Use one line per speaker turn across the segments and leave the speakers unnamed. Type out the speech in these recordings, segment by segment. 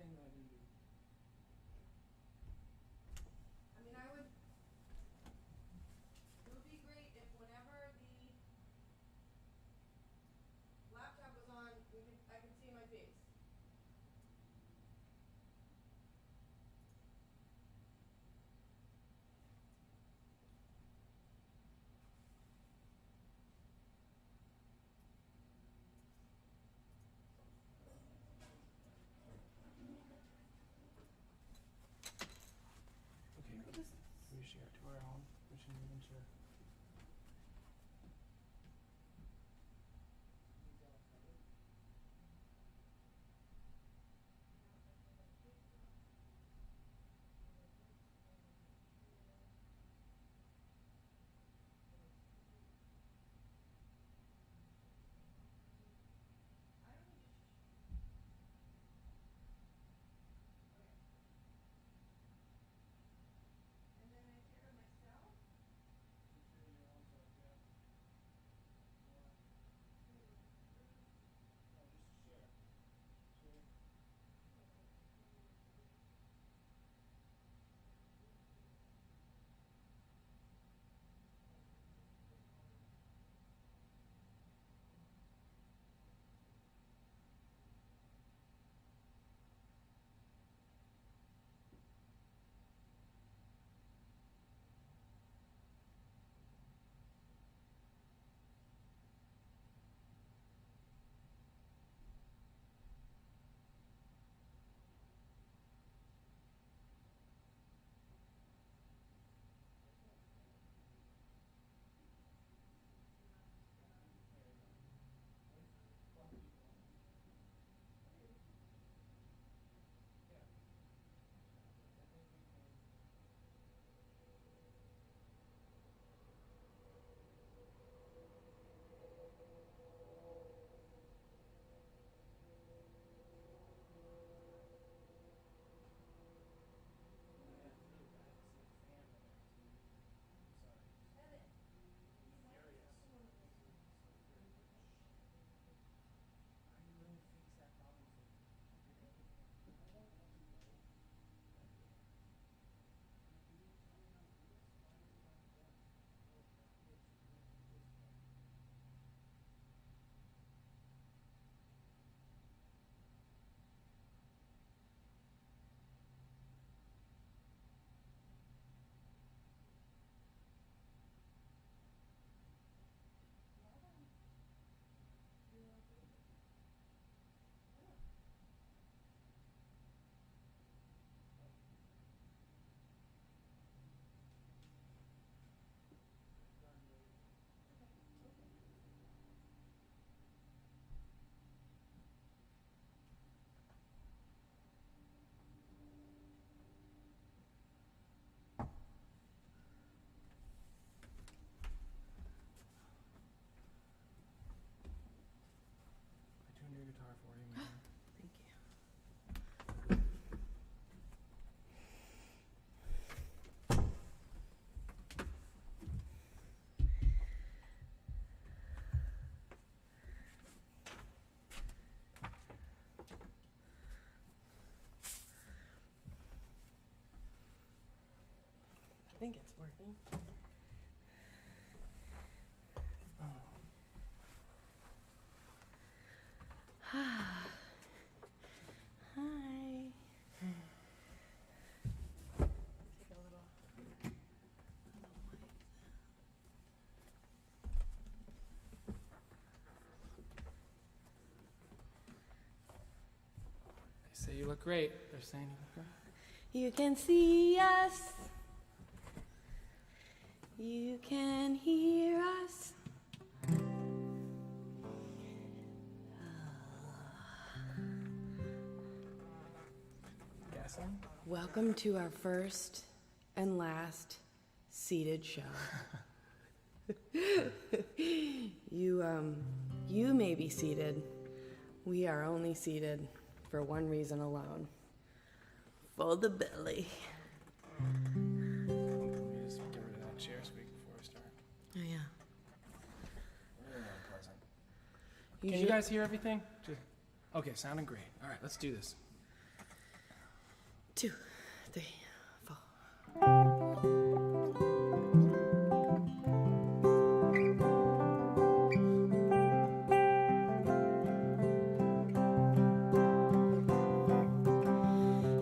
nothing I can do.
I mean, it would be great if whenever the laptop was on, I could see my face.
Okay, we share to our home. We shouldn't even share.
And then I share to myself.
I tuned your guitar for you, man.
Thank you. I think it's working. Hi. Take a little.
They say you look great. They're saying you look great.
You can see us. You can hear us.
Guessing?
Welcome to our first and last seated show. You may be seated. We are only seated for one reason alone. For the belly.
Let me just get rid of that chair squeak before we start.
Oh yeah.
Really unpleasant. Can you guys hear everything? Okay, sounding great. All right, let's do this.
2, 3, 4.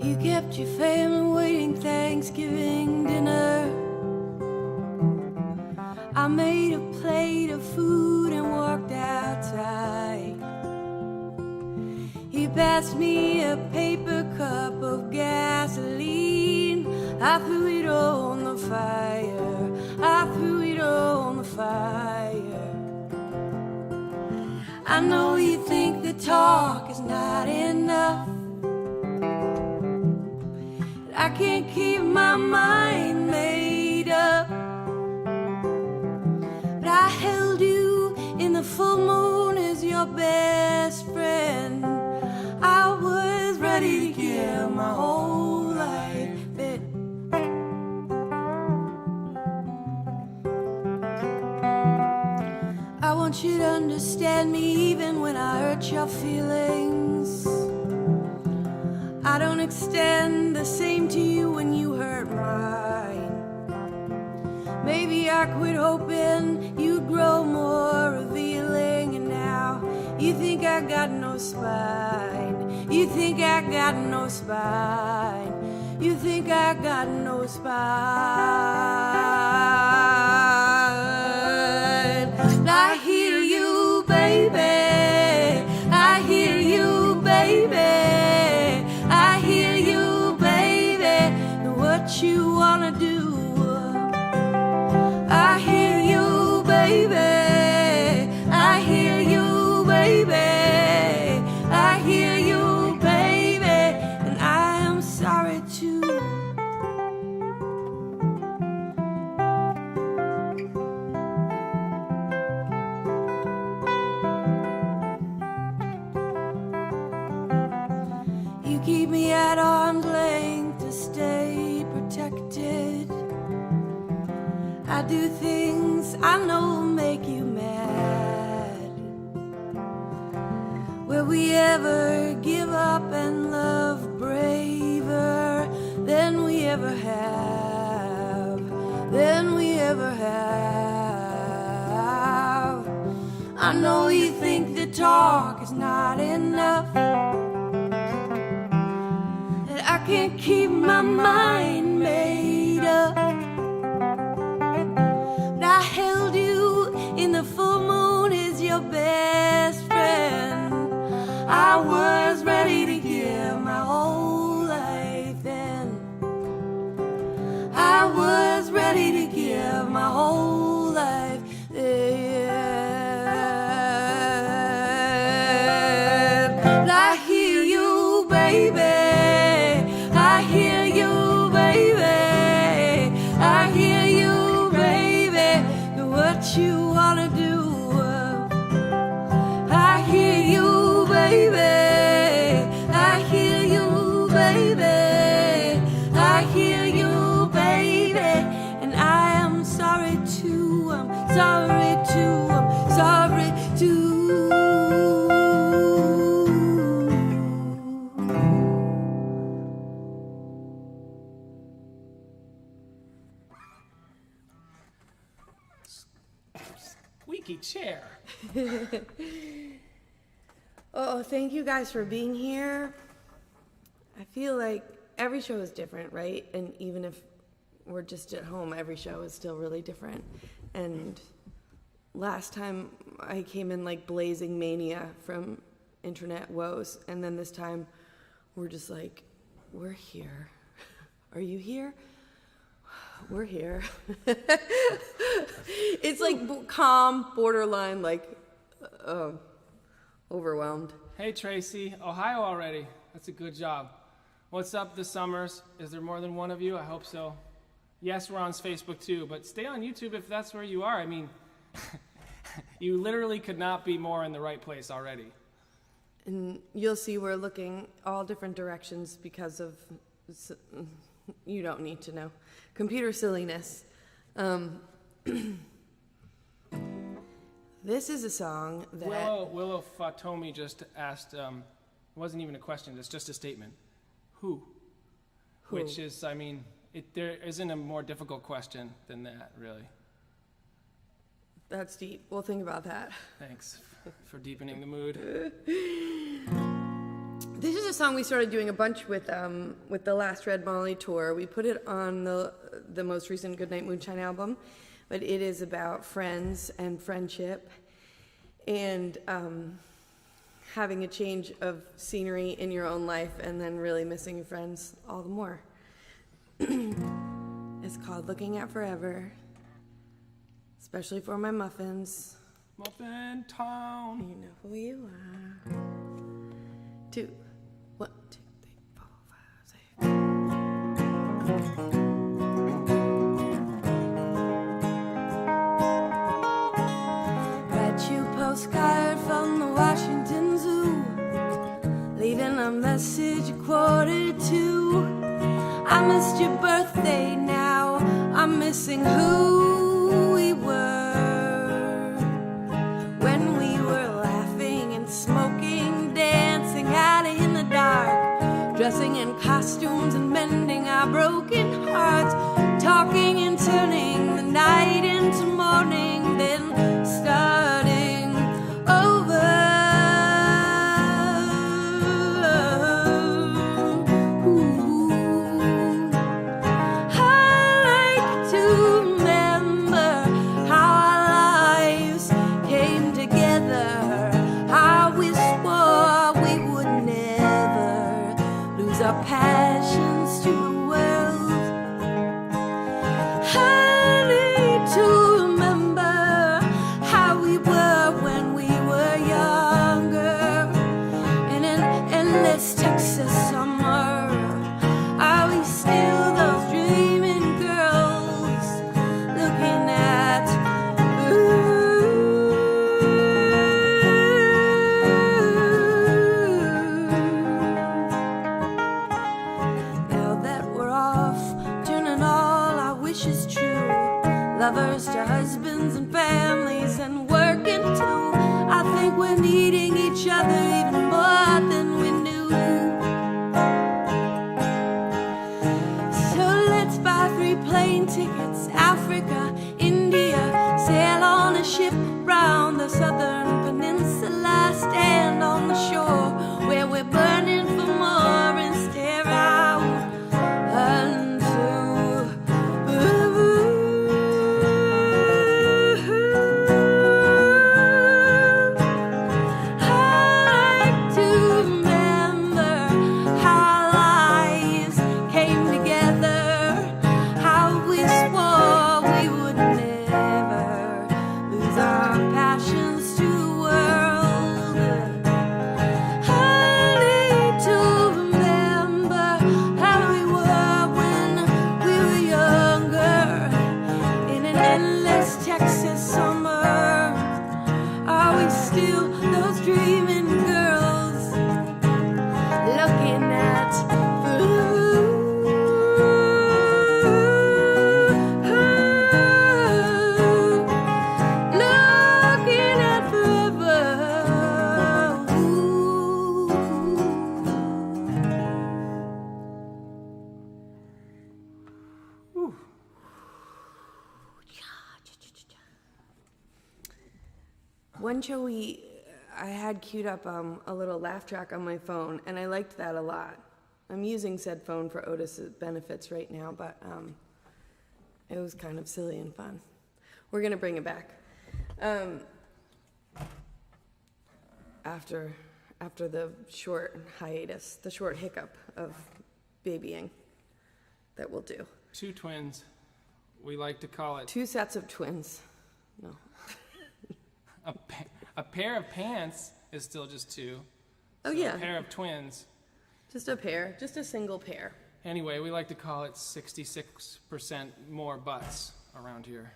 You kept your family waiting Thanksgiving dinner. I made a plate of food and walked outside. He passed me a paper cup of gasoline. I threw it on the fire. I threw it on the fire. I know you think the talk is not enough. I can't keep my mind made up. But I held you in the full moon as your best friend. I was ready to give my whole life in. I want you to understand me even when I hurt your feelings. I don't extend the same to you when you hurt mine. Maybe I quit hoping you'd grow more revealing, and now you think I got no spine. You think I got no spine. You think I got no spine. I hear you, baby. I hear you, baby. I hear you, baby. What you wanna do? I hear you, baby. I hear you, baby. I hear you, baby. And I am sorry too. You keep me at arm's length to stay protected. I do things I know make you mad. Will we ever give up and love braver than we ever have? Than we ever have. I know you think the talk is not enough. I can't keep my mind made up. But I held you in the full moon as your best friend. I was ready to give my whole life then. I was ready to give my whole life then. But I hear you, baby. I hear you, baby. I hear you, baby. What you wanna do? I hear you, baby. I hear you, baby. I hear you, baby. And I am sorry too. I'm sorry too. I'm sorry too.
Squeaky chair.
Oh, thank you guys for being here. I feel like every show is different, right? And even if we're just at home, every show is still really different. And last time I came in like blazing mania from internet woes, and then this time we're just like, we're here. Are you here? We're here. It's like calm, borderline, like overwhelmed.
Hey Tracy, Ohio already. That's a good job. What's up this summers? Is there more than one of you? I hope so. Yes, we're on Facebook too, but stay on YouTube if that's where you are. I mean, you literally could not be more in the right place already.
And you'll see we're looking all different directions because of, you don't need to know, computer silliness. This is a song that...
Willow Fatomi just asked, it wasn't even a question, it's just a statement. Who? which is, I mean, there isn't a more difficult question than that, really.
That's deep. We'll think about that.
Thanks for deepening the mood.
This is a song we started doing a bunch with the last Red Molly tour. We put it on the most recent Goodnight Moonshine album, but it is about friends and friendship and having a change of scenery in your own life and then really missing your friends all the more. It's called Looking at Forever, especially for my muffins.
Muffin Town.
You know who you are. 2, 1, 2, 3, 4, 5, 6. Write you postcard from the Washington Zoo, leaving a message 1:45. I missed your birthday now, I'm missing who we were when we were laughing and smoking, dancing out in the dark, dressing in costumes and mending our broken hearts, talking and turning the night into morning, then starting over. Our passions to the world. I need to remember how we were when we were younger. In an endless Texas summer, are we still those dreaming girls looking at lovers to husbands and families and working too? I think we're needing each other even more than we knew. So let's buy 3 plane tickets, Africa, India, sail on a ship round the southern peninsula, stand on the shore where we're burning for more and stare out unto one show I had queued up a little laugh track on my phone, and I liked that a lot. I'm using said phone for Otis's benefits right now, but it was kind of silly and fun. We're gonna bring it back after the short hiatus, the short hiccup of babying that we'll do.
2 twins. We like to call it
2 sets of twins. No.
A pair of pants is still just 2.
Oh,
so
yeah.
A pair of twins.
Just a pair, just a single pair.
Anyway, we like to call it 66% more butts around here.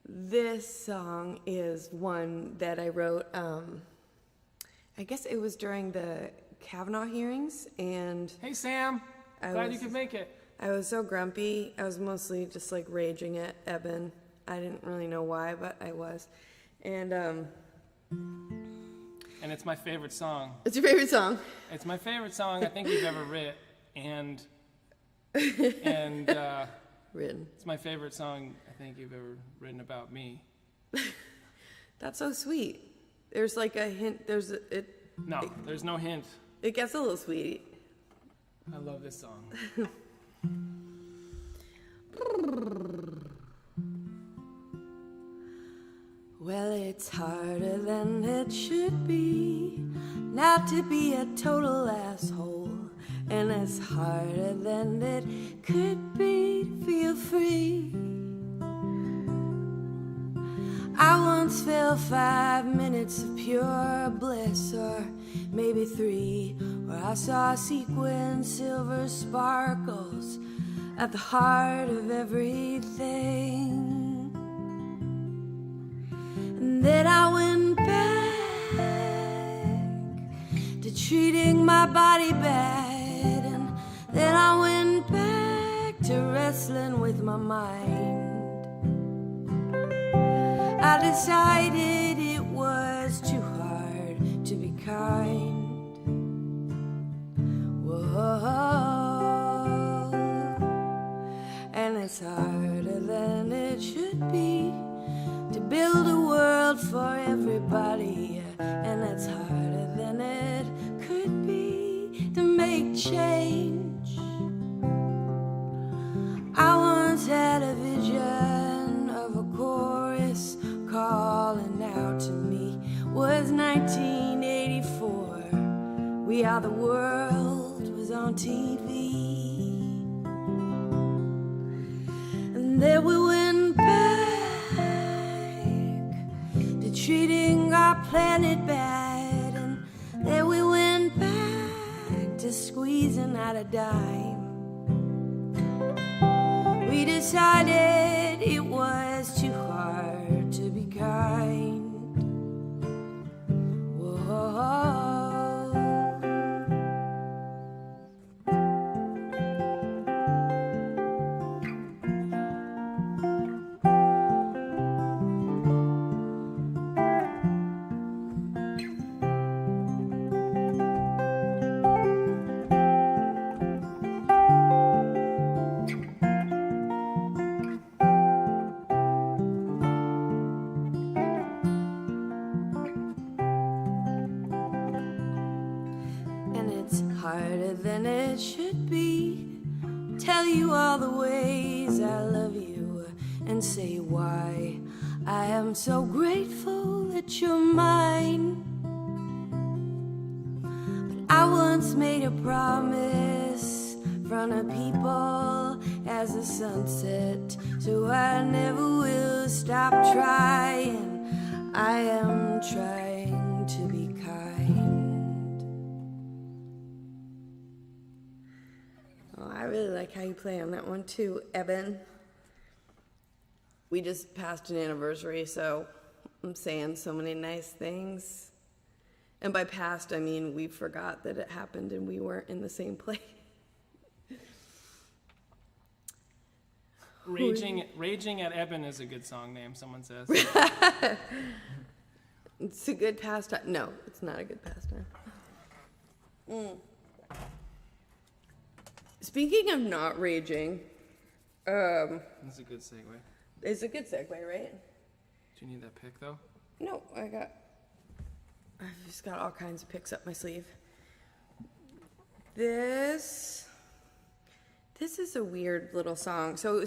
This song is one that I wrote, I guess it was during the Kavanaugh hearings, and...
Hey, Sam! Glad you could make it.
I was so grumpy. I was mostly just like raging at Eben. I didn't really know why, but I was. And
And it's my favorite song.
It's your favorite song?
It's my favorite song I think you've ever written. And
Written.
It's my favorite song I think you've ever written about me.
That's so sweet. There's like a hint. There's no
hint.
It gets a little sweet.
I love this song.
Well, it's harder than it should be not to be a total asshole, and it's harder than it could be to feel free. I once felt 5 minutes of pure bliss, or maybe 3, where I saw sequin silver sparkles at the heart of everything. And then I went back to treating my body bad, and then I went back to wrestling with my mind. I decided it was too hard to be kind. Whoa. And it's harder than it should be to build a world for everybody, and it's harder than it could be to make change. I once had a vision of a chorus calling out to me. Was 1984. We Are the World was on TV, and then we went back to treating our planet bad, and then we went back to squeezing out a dime. We decided it was too hard to be kind. Whoa. Harder than it should be. Tell you all the ways I love you, and say why I am so grateful that you're mine. But I once made a promise in front of people as the sun set, so I never will stop trying. I am trying to be kind. I really like how you play on that one too, Eben. We just passed an anniversary, so I'm saying so many nice things. And by past, I mean we forgot that it happened and we weren't in the same place.
Raging at Eben is a good song name, someone says.
It's a good pastime. No, it's not a good pastime. Speaking of not raging,
That's a good segue.
it's a good segue, right?
Do you need that pick though?
No, I've just got all kinds of picks up my sleeve. This is a weird little song. So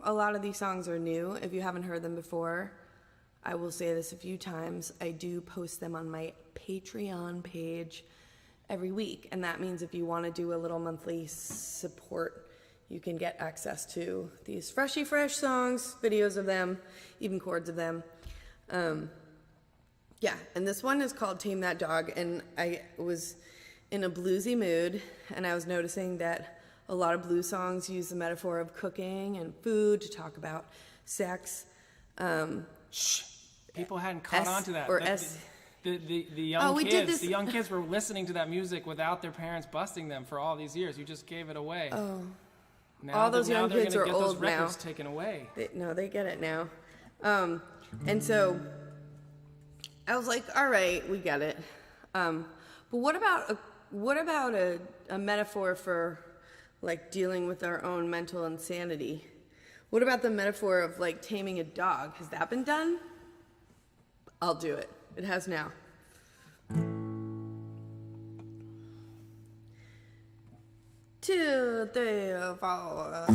a lot of these songs are new. If you haven't heard them before, I will say this a few times. I do post them on my Patreon page every week, and that means if you want to do a little monthly support, you can get access to these fresh songs, videos of them, even chords of them. Yeah, and this one is called Tame That Dog, and I was in a bluesy mood, and I was noticing that a lot of blues songs use the metaphor of cooking and food to talk about sex.
Shh. People hadn't caught on to that.
Or
The young kids were listening to that music without their parents busting them for all these years. You just gave it away.
Oh.
Now
all those young kids are
get
old
those records
now.
taken away.
They get it now. And so I was like, all right, we get it. But what about a metaphor for like dealing with our own mental insanity? What about the metaphor of like taming a dog? Has that been done? I'll do it. It has now. Two, three, four.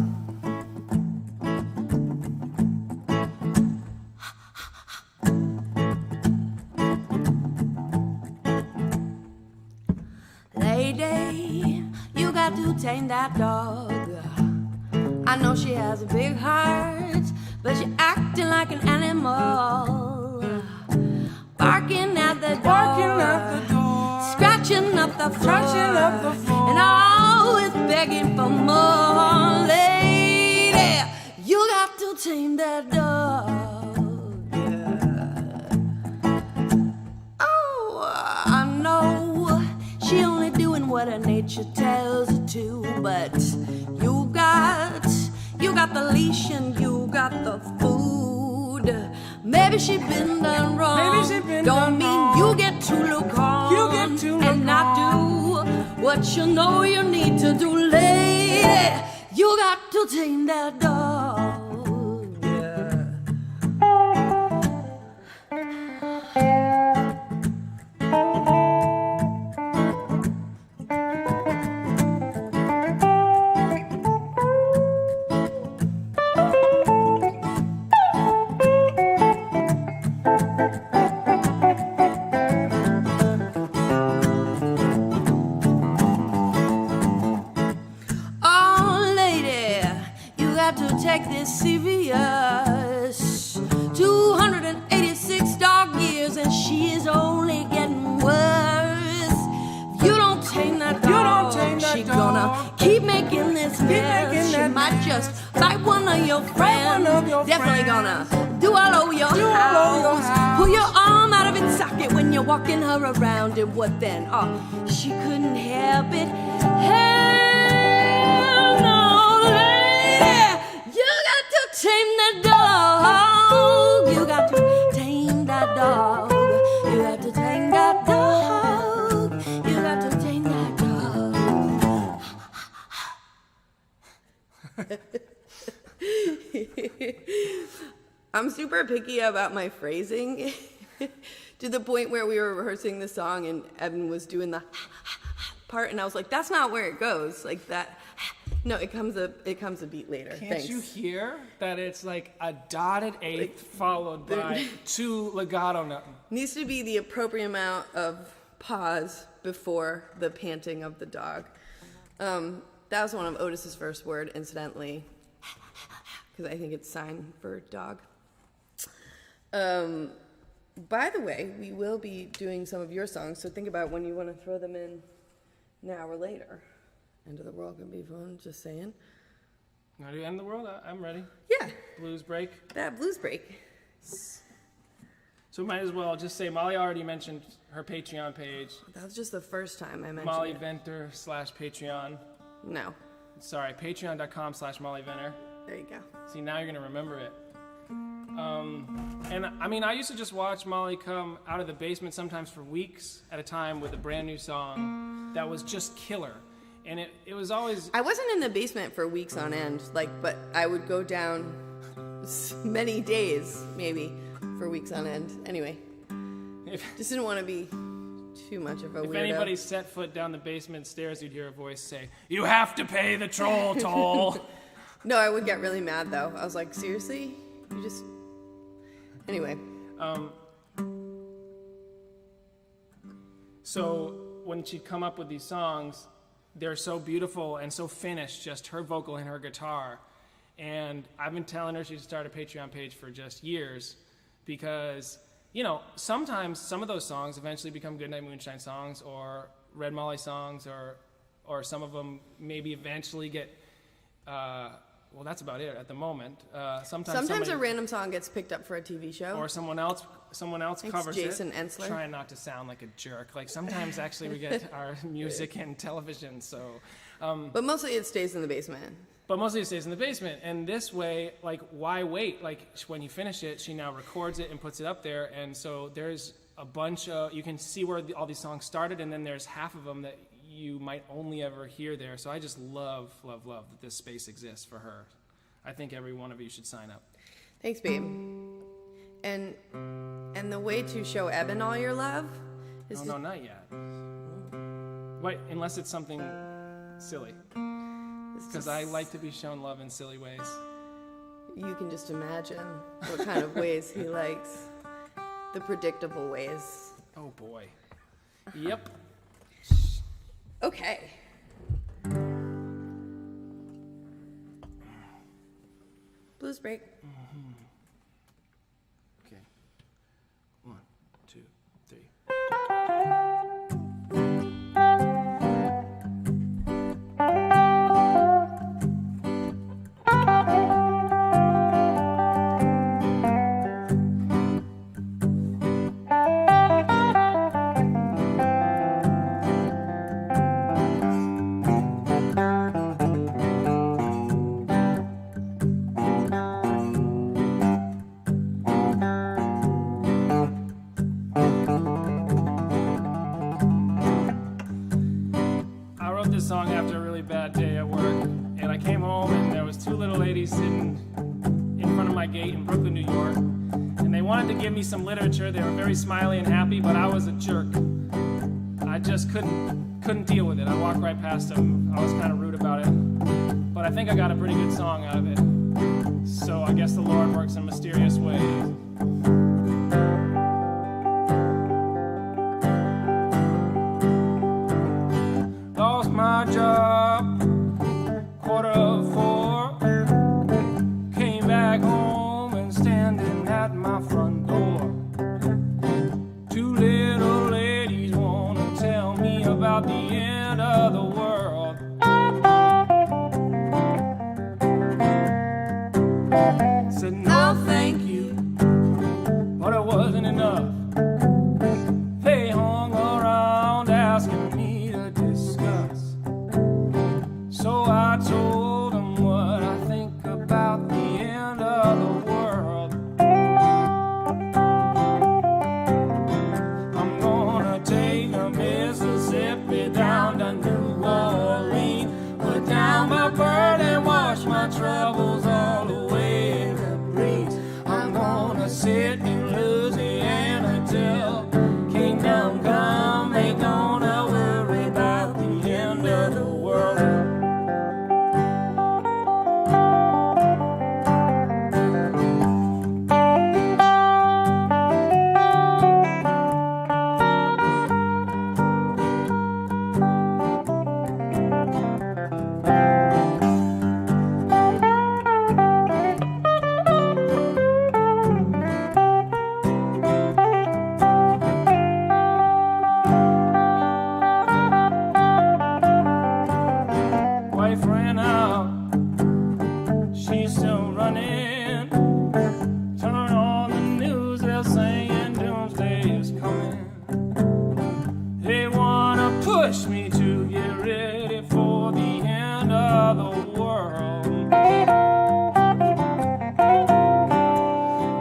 Lady, you got to tame that dog. I know she has a big heart, but she's acting like an animal. Barking at the door, scratching up the floor, and always begging for more. Lady, you got to tame that dog. Yeah. Oh, I know she only doing what her nature tells her to, but you got the leash and you got the food. Maybe she been done wrong. Don't mean you get to look on and not do what you know you need to do. Lady, you got to tame that dog. Yeah. Take this serious. 286 dog years and she is only getting worse. If you don't tame that dog, she gonna keep making this mess. She might just bite one of your friends. Definitely gonna do all over your house. Pull your arm out of its socket when you're walking her around. And what then? Oh, she couldn't help it. Hell no, lady. Tame that dog. You got to tame that dog. You got to tame that dog. You got to tame that dog. I'm super picky about my phrasing to the point where we were rehearsing the song and Evan was doing the part and I was like, that's not where it goes. Like that. No, it comes a beat later.
Can't you hear that it's like a dotted eighth followed by two legato nothing?
Needs to be the appropriate amount of pause before the panting of the dog. That was one of Otis's first word, incidentally, because I think it's sign for dog. By the way, we will be doing some of your songs, so think about when you want to throw them in now or later. End of the world can be fun, just saying.
Now do you end the world? I'm ready.
Yeah.
Blues break.
That blues break.
So we might as well just say Molly already mentioned her Patreon page.
That was just the first time I mentioned
Molly
it.
Venter /Patreon.
No.
Sorry, patreon.com/MollyVenter.
There you go.
See, now you're going to remember it. And I mean, I used to just watch Molly come out of the basement sometimes for weeks at a time with a brand new song that was just killer. And it was always...
I wasn't in the basement for weeks on end, but I would go down many days, maybe, for weeks on end. Anyway, just didn't want to be too much of a weirdo.
If anybody set foot down the basement stairs, you'd hear a voice say, "You have to pay the troll toll."
No, I would get really mad, though. I was like, seriously? You just... Anyway.
So when she'd come up with these songs... They're so beautiful and so finished, just her vocal and her guitar. And I've been telling her she should start a Patreon page for just years because, you know, sometimes some of those songs eventually become Goodnight Moonshine songs or Red Molly songs or some of them maybe eventually get, well, that's about it at the moment.
Sometimes a random song gets picked up for a TV show.
Or someone else covers
Jason
it.
Ensler.
Trying not to sound like a jerk. Like sometimes actually we get our music and television, so.
But mostly it stays in the basement.
But mostly it stays in the basement. And this way, like, why wait? Like when you finish it, she now records it and puts it up there. And so there's a bunch of, you can see where all these songs started, and then there's half of them that you might only ever hear there. So I just love that this space exists for her. I think every one of you should sign up.
Thanks, babe. And the way to show Eben all your love is
No, not yet. Wait, unless it's something silly. Because I like to be shown love in silly ways.
You can just imagine what kind of ways he likes. The predictable ways.
Oh boy. Yep.
Okay. Blues break.
Okay. 1, 2, 3. Song after a really bad day at work, and I came home and there was 2 little ladies sitting in front of my gate in Brooklyn, New York, and they wanted to give me some literature. They were very smiley and happy, but I was a jerk. I just couldn't deal with it. I walked right past them. I was kind of rude about it, but I think I got a pretty good song out of it. So I guess the Lord works in mysterious ways. Lost my job, 3:45. Came back home and standing at my front door. 2 little ladies wanna tell me about the end of the world. Said no thank you, but it wasn't enough. They hung around asking me to discuss. So I told them what I think about the end of the world. I'm gonna take a Mississippi down to New Orleans, put down my bird and wash my troubles all away in the breeze. I'm gonna sit in Louisiana till kingdom come. Ain't gonna worry about the end of the world. Wife ran out, she's still running. Turn on the news, they're saying doomsday is coming. They wanna push me to get ready for the end of the world.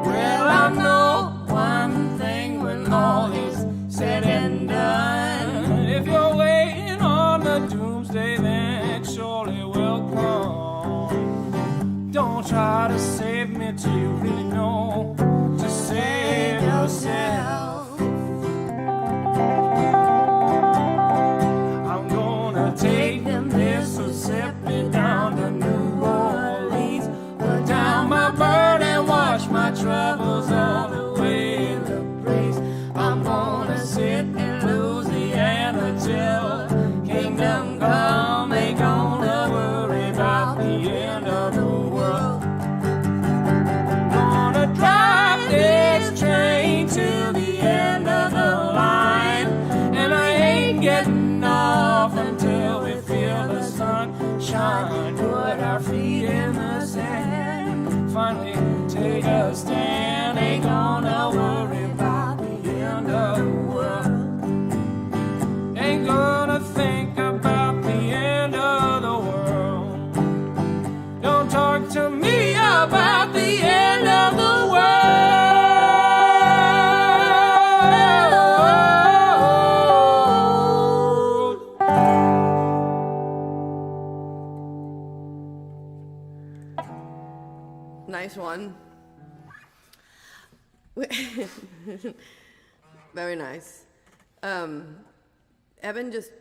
Well, I know one thing when all is said and done. If you're waiting on the doomsday, then it surely will come. Don't try to save me till you really know to save yourself.
nice one. Very nice. Evan just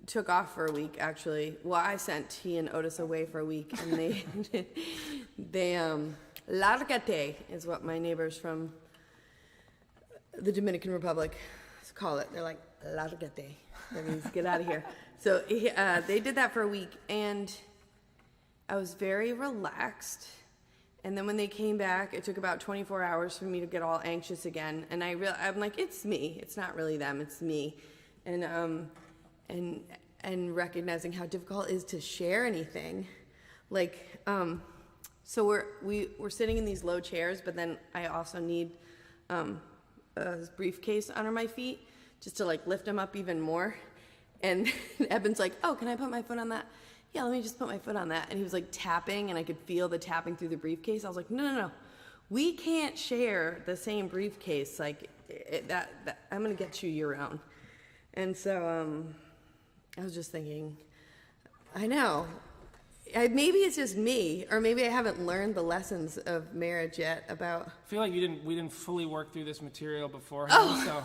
took off for a week, actually. Well, I sent he and Otis away for a week, and they largate is what my neighbors from the Dominican Republic call it. They're like, largate. That means get out of here. So they did that for a week, and I was very relaxed. And then when they came back, it took about 24 hours for me to get all anxious again. And I'm like, it's me. It's not really them. It's me. And recognizing how difficult it is to share anything. Like, so we're sitting in these low chairs, but then I also need a briefcase under my feet just to like lift them up even more. And Eben's like, oh, can I put my foot on that? Yeah, let me just put my foot on that. And he was like tapping, and I could feel the tapping through the briefcase. I was like, no. We can't share the same briefcase. Like, I'm going to get you your own. And so I was just thinking, I know. Maybe it's just me, or maybe I haven't learned the lessons of marriage yet about...
I feel like we didn't fully work through this material beforehand, so...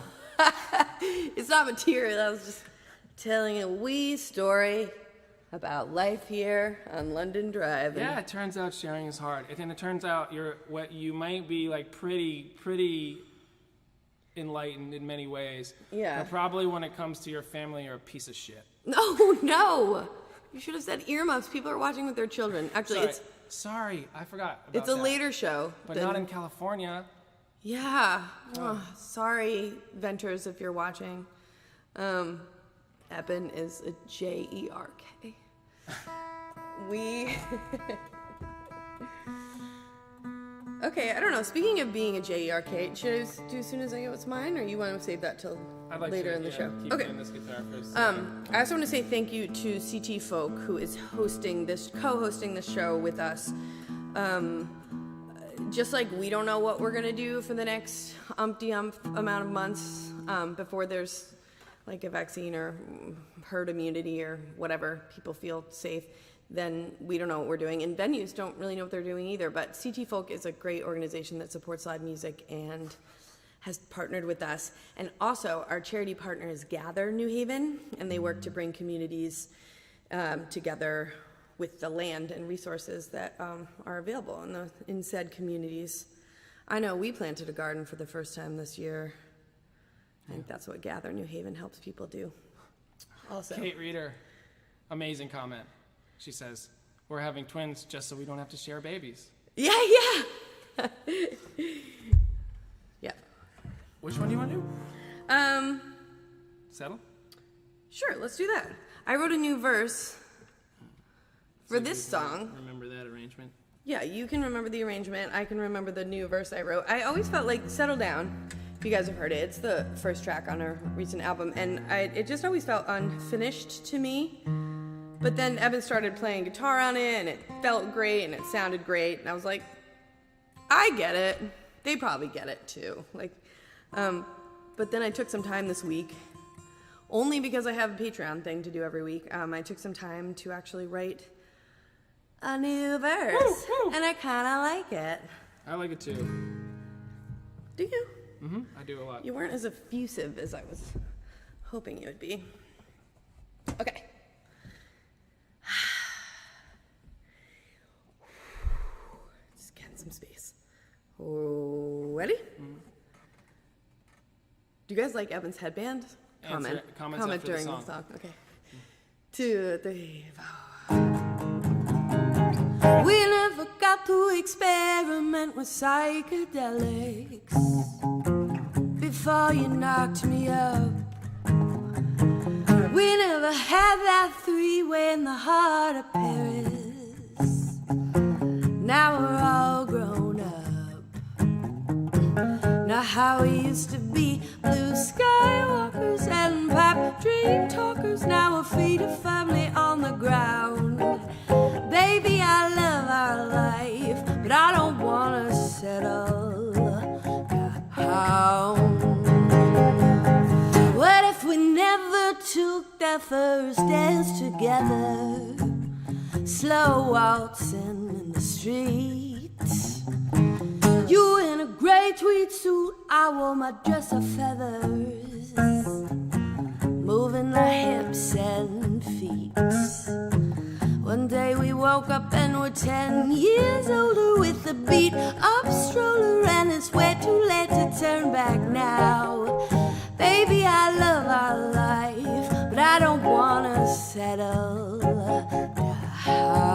It's not material. I was just telling a wee story about life here on London Drive.
Yeah, it turns out sharing is hard. And it turns out you might be like pretty enlightened in many ways.
Yeah.
But probably when it comes to your family, you're a piece of shit.
No. You should have said earmuffs. People are watching with their children. Actually,
Sorry, I forgot about
it's a later show.
But not in California.
Yeah. Oh, sorry, Venters, if you're watching. Eben is a Jerk. Okay, I don't know. Speaking of being a Jerk, should I do as soon as I get what's mine, or you want to save that till later in the show?
Keep
Okay.
playing this guitar first.
I also want to say thank you to CT Folk, who is co-hosting this show with us. Just like we don't know what we're gonna do for the next amount of months before there's like a vaccine or herd immunity or whatever, people feel safe, then we don't know what we're doing. And venues don't really know what they're doing either. But CT Folk is a great organization that supports live music and has partnered with us. And also, our charity partner is Gather New Haven, and they work to bring communities together with the land and resources that are available in said communities. I know we planted a garden for the first time this year. I think that's what Gather New Haven helps people do. Also,
Kate Reeder, amazing comment. She says, we're having twins just so we don't have to share babies.
Yeah. Yeah.
Which one do you want to do? Settle?
Sure, let's do that. I wrote a new verse for this song.
Remember that arrangement?
Yeah, you can remember the arrangement. I can remember the new verse I wrote. I always felt like Settle Down, if you guys have heard it. It's the first track on our recent album, and it just always felt unfinished to me. But then Evan started playing guitar on it, and it felt great, and it sounded great, and I was like, I get it. They probably get it too. But then I took some time this week, only because I have a Patreon thing to do every week. I took some time to actually write a new verse, and I kind of like it.
I like it too.
Do you?
Mm-hmm. I do a lot.
You weren't as effusive as I was hoping you would be. Okay. Just getting some space. Ready?
Mm-hmm.
Do you guys like Evan's headband?
Comment
during the song. Okay. 2, 3, 4. We never got to experiment with psychedelics before you knocked me up. We never had that three-way in the heart of Paris. Now we're all grown up. Not how we used to be, blue skywalkers and pipe dream talkers. Now we're feet of family on the ground. Baby, I love our life, but I don't wanna settle down. What if we never took that first dance together? Slow waltzing in the street.
You in a gray tweed suit, I wore my dress of feathers, moving the hips and feet. One day we woke up and were 10 years older with the beat up stroller, and it's way too late to turn back now. Baby, I love our life, but I don't wanna settle down.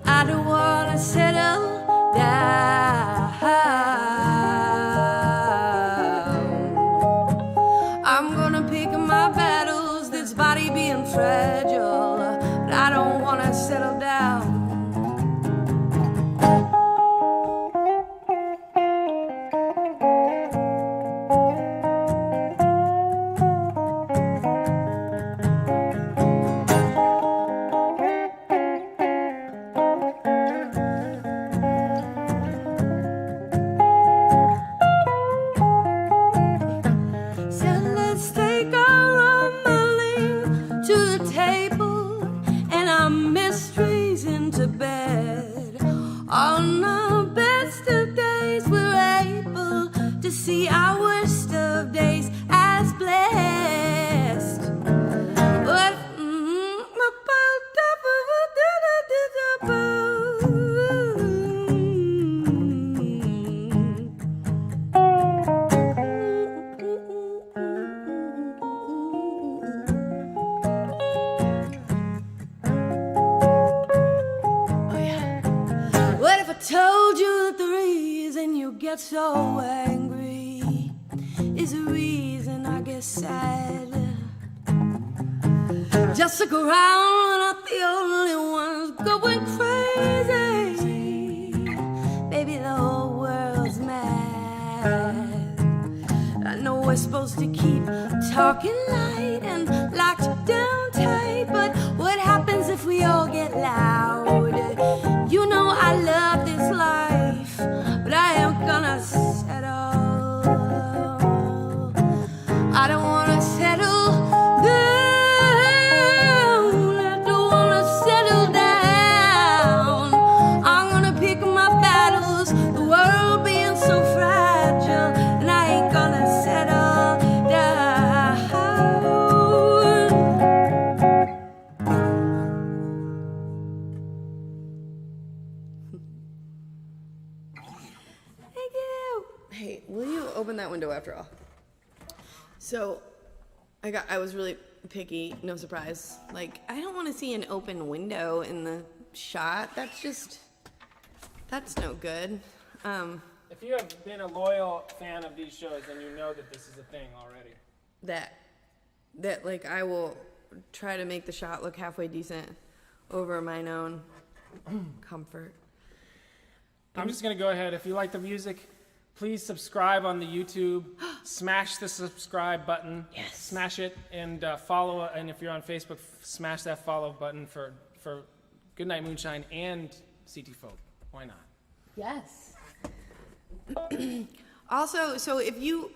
I don't wanna settle down. I'm gonna pick my battles, this body being fragile, but I don't wanna settle down. So angry is the reason I get sad. Just look around, we're not the only ones going crazy. Baby, the whole world's mad. I know we're supposed to keep talking light and locked down tight, but what happens if we all get loud? You know I love this life, but I am gonna settle. I don't wanna settle down. I don't wanna settle down. I'm gonna pick my battles, the world being so fragile, and I ain't gonna settle down. Hey, will you open that window after all? So, I was really picky, no surprise. Like, I don't want to see an open window in the shot. That's no good.
If you have been a loyal fan of these shows, then you know that this is a thing already.
That like, I will try to make the shot look halfway decent over mine own comfort.
I'm just gonna go ahead. If you like the music, please subscribe on the YouTube. Smash the subscribe button.
Yes.
Smash it and follow. And if you're on Facebook, smash that follow button for Goodnight Moonshine and CT Folk. Why not?
Yes. Also, so if you,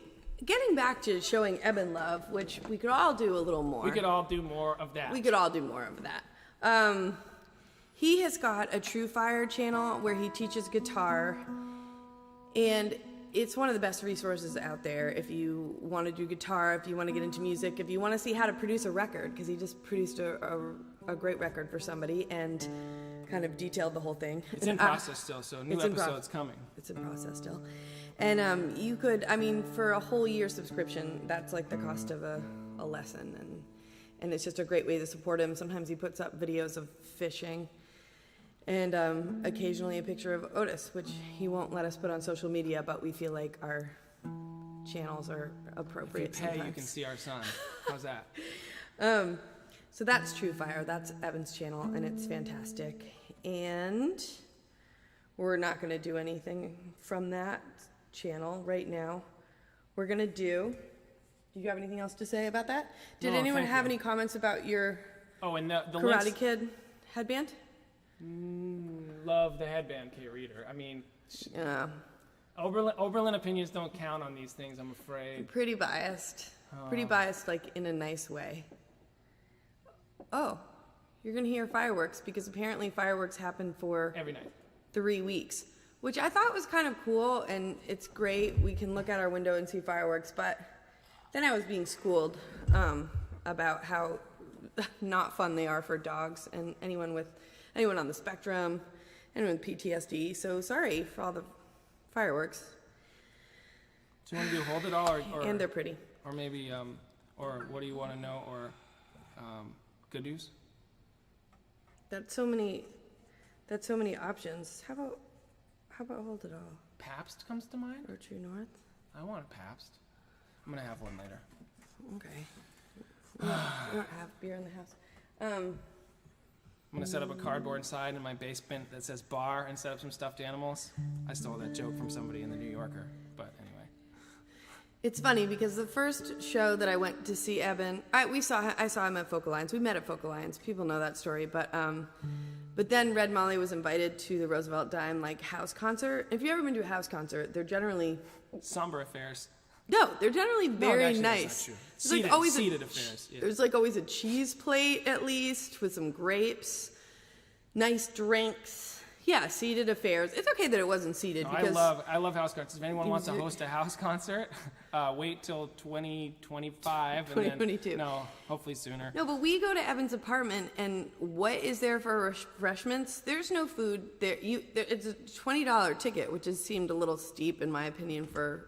getting back to showing Eben love, which we could all do a little more.
We could all do more of that.
We could all do more of that. He has got a True Fire channel where he teaches guitar, and it's one of the best resources out there if you want to do guitar, if you want to get into music, if you want to see how to produce a record, because he just produced a great record for somebody and kind of detailed the whole thing.
It's in process still, so new episodes coming.
It's in process still. And you could, I mean, for a whole year subscription, that's like the cost of a lesson, and it's just a great way to support him. Sometimes he puts up videos of fishing, and occasionally a picture of Otis, which he won't let us put on social media, but we feel like our channels are appropriate.
If you pay,
sometimes.
you can see our son. How's that?
So that's True Fire. That's Evan's channel, and it's fantastic. And we're not going to do anything from that channel right now. We're going to do you have anything else to say about that? Did anyone have any comments about your
and the
Karate
links,
Kid headband?
love the headband, Kate Reader. I mean,
Yeah.
Oberlin opinions don't count on these things, I'm afraid.
Pretty biased. Pretty biased, like, in a nice way. Oh, you're going to hear fireworks because apparently fireworks happen for
Every night.
3 weeks, which I thought was kind of cool, and it's great. We can look out our window and see fireworks, but then I was being schooled about how not fun they are for dogs and anyone on the spectrum, anyone with PTSD. So sorry for all the fireworks.
Do you want to do hold it all, or
And they're pretty.
or maybe or what do you want to know, or good news?
That's so many options. How about hold it all?
Pabst comes to mind.
Or True North?
I want a Pabst. I'm gonna have one later.
Okay. We don't have beer in the house.
I'm gonna set up a cardboard sign in my basement that says bar and set up some stuffed animals. I stole that joke from somebody in the New Yorker, but anyway.
It's funny because the first show that I went to see Eben, I saw him at Focal Lines. We met at Focal Lines. People know that story, but then Red Molly was invited to the Roosevelt Dime house concert. If you've ever been to a house concert, they're generally
Somber affairs.
no, they're generally very
actually,
nice.
that's not true.
There's
Seated affairs. Yeah.
There's always a cheese plate at least with some grapes, nice drinks. Yeah, seated affairs. It's okay that it wasn't seated
No,
because
I love house concerts. If anyone wants to host a house concert, wait till 2025.
2022.
And then, no, hopefully sooner.
No, but we go to Evan's apartment, and what is there for refreshments? There's no food there. It's a $20 ticket, which has seemed a little steep in my opinion for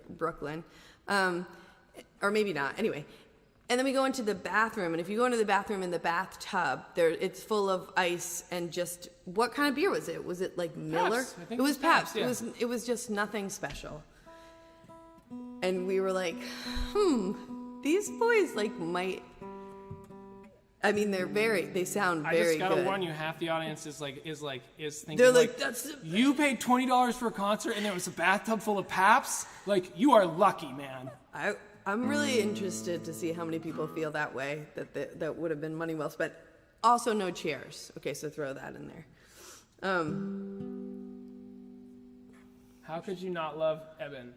Brooklyn, or maybe not. Anyway, and then we go into the bathroom, and if you go into the bathroom in the bathtub, it's full of ice and just what kind of beer was it? Was it Miller?
Pabst. I think
It was Pabst.
yeah.
It was just nothing special. And we were like, these boys might. I mean, they sound
I
very
just gotta
good.
warn you, half the audience is thinking
They're like, that's
you paid $20 for a concert and there was a bathtub full of Paps? You are lucky, man.
I'm really interested to see how many people feel that way, that would have been money well spent. Also, no chairs. Okay, so throw that in there.
How could you not love Eben?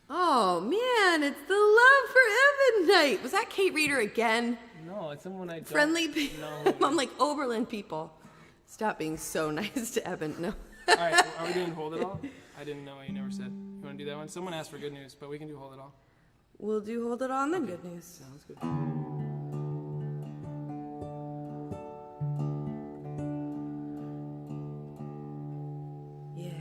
Oh, man, it's the Love for Evan night. Was that Kate Reeder again?
No, it's someone I don't
Friendly people.
know.
I'm like, Oberlin people. Stop being so nice to Evan. No.
All right, are we doing Hold It All? I didn't know. You never said. You want to do that one? Someone asked for good news, but we can do Hold It All.
We'll do Hold It On then. Good news.
Sounds good.
Yeah.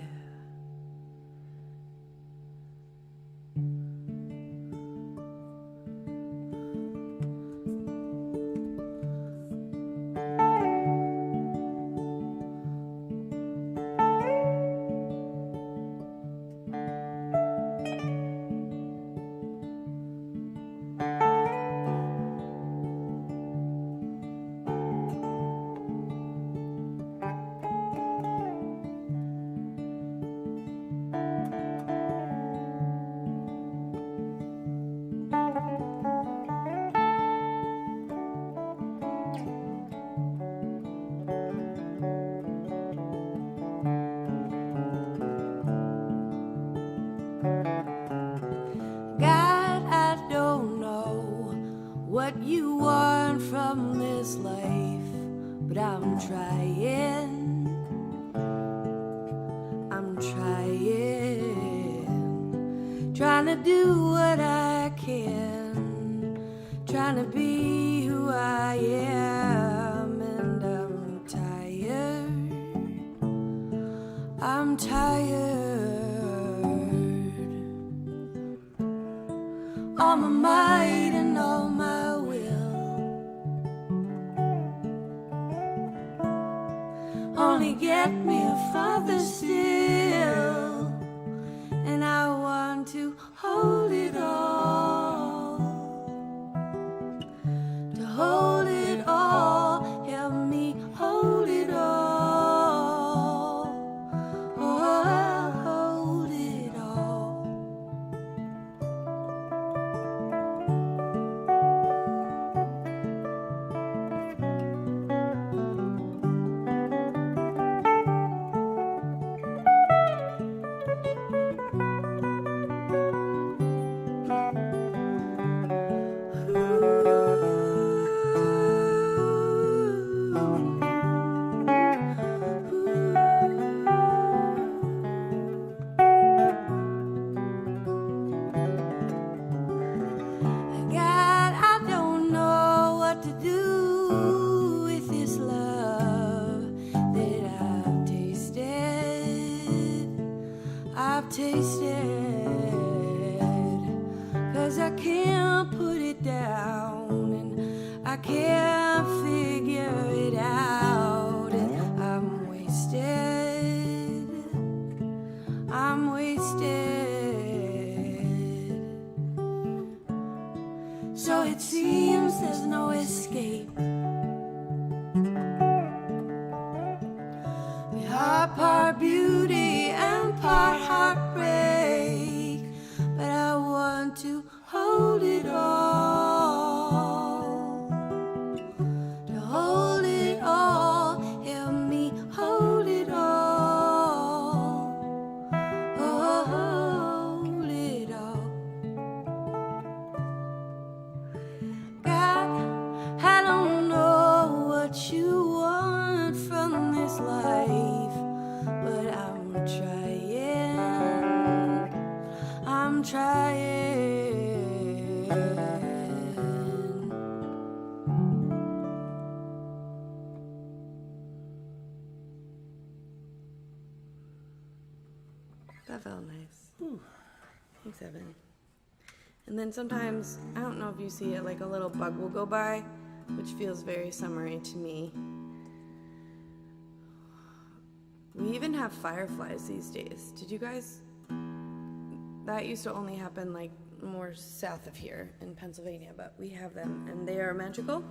God, I don't know what you want from this life, but I'm trying. Trying to do what I can, trying to be who I am, and I'm tired. All my might and all my will only get me farther still, and I want to hold it all, to hold it all, help me hold it all, oh, hold it all.
'cause I can't put it down, and I can't figure it out, and I'm wasted, I'm wasted. So it seems there's no escape. We are part beauty and part heartbreak, but I want to hold it all. To hold it all, help me hold it all. Oh, hold it all. God, I don't know what you want from this life, but I'm trying, I'm trying. That felt nice. Thanks, Evan. And then sometimes, I don't know if you see it, like a little bug will go by, which feels very summery to me. We even have fireflies these days. Did you guys? That used to only happen like more south of here in Pennsylvania, but we have them and they are magical.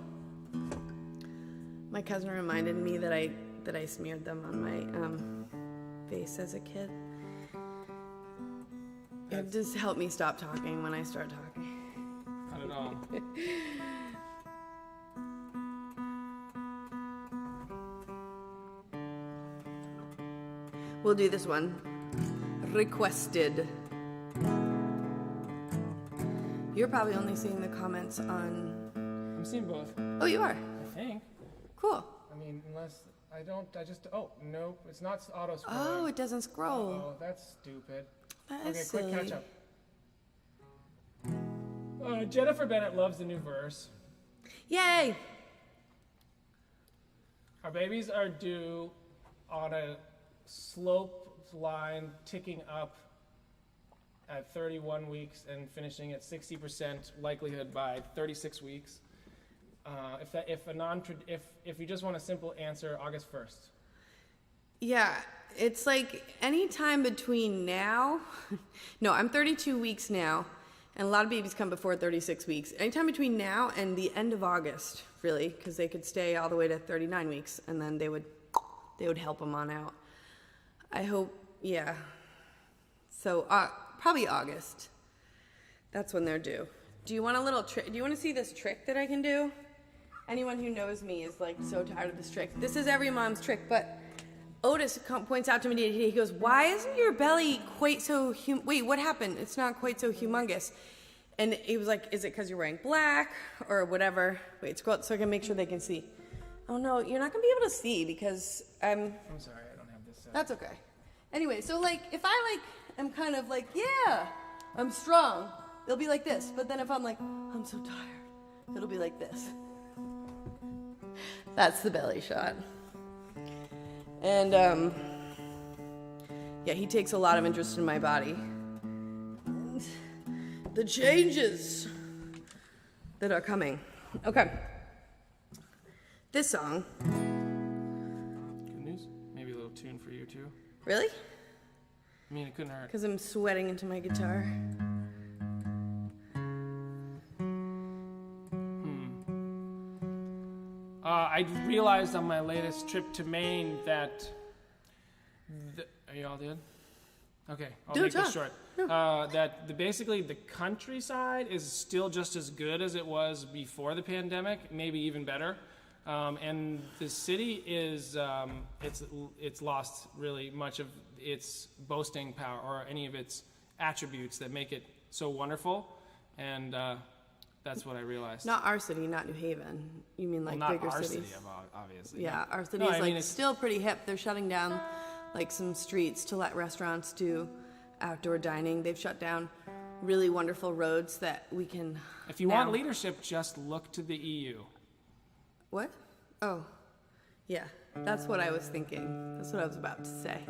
My cousin reminded me that I smeared them on my face as a kid. It just helped me stop talking when I start talking.
Not at all.
We'll do this one. Requested. You're probably only seeing the comments on...
I'm seeing both,
Oh, you are?
I think.
Cool.
I mean, unless I just, oh, nope, it's not auto-scrolling.
Oh, it doesn't scroll.
Oh, that's stupid.
That
Okay,
is
quick
silly.
catch up. Jennifer Bennett loves the new verse.
Yay!
Our babies are due on a slope line ticking up at 31 weeks and finishing at 60% likelihood by 36 weeks. If you just want a simple answer, August 1st.
Yeah, it's like any time between now... No, I'm 32 weeks now, and a lot of babies come before 36 weeks. Anytime between now and the end of August, really, because they could stay all the way to 39 weeks, and then they would help them on out. I hope, yeah. So probably August. That's when they're due. Do you want a little trick? Do you want to see this trick that I can do? Anyone who knows me is like so tired of this trick. This is every mom's trick, but Otis points out to me today, he goes, why isn't your belly quite so wait, what happened? It's not quite so humongous. And he was like, is it because you're wearing black or whatever? Wait, scroll up so I can make sure they can see. Oh no, you're not gonna be able to see because
I'm sorry, I don't have this set.
That's okay. Anyway, so like, if I like, am kind of like, yeah, I'm strong, it'll be like this. But then if I'm like, I'm so tired, it'll be like this. That's the belly shot. And, yeah, he takes a lot of interest in my body. And the changes that are coming. Okay. This song.
Good news? Maybe a little tune for you too.
Really?
I mean, it couldn't hurt.
Because I'm sweating into my guitar.
I realized on my latest trip to Maine that... are you all good? Okay, I'll make this short. That basically the countryside is still just as good as it was before the pandemic, maybe even better. And the city is, it's lost really much of its boasting power or any of its attributes that make it so wonderful. And that's what I realized.
Not our city, not New Haven. You mean like
not
bigger
our
cities?
city, obviously.
Yeah, our city
No,
is
I mean,
like
it's
still pretty hip. They're shutting down like some streets to let restaurants do outdoor dining. They've shut down really wonderful roads that we can.
If you want leadership, just look to the EU.
What? Oh, yeah. That's what I was thinking. That's what I was about to say.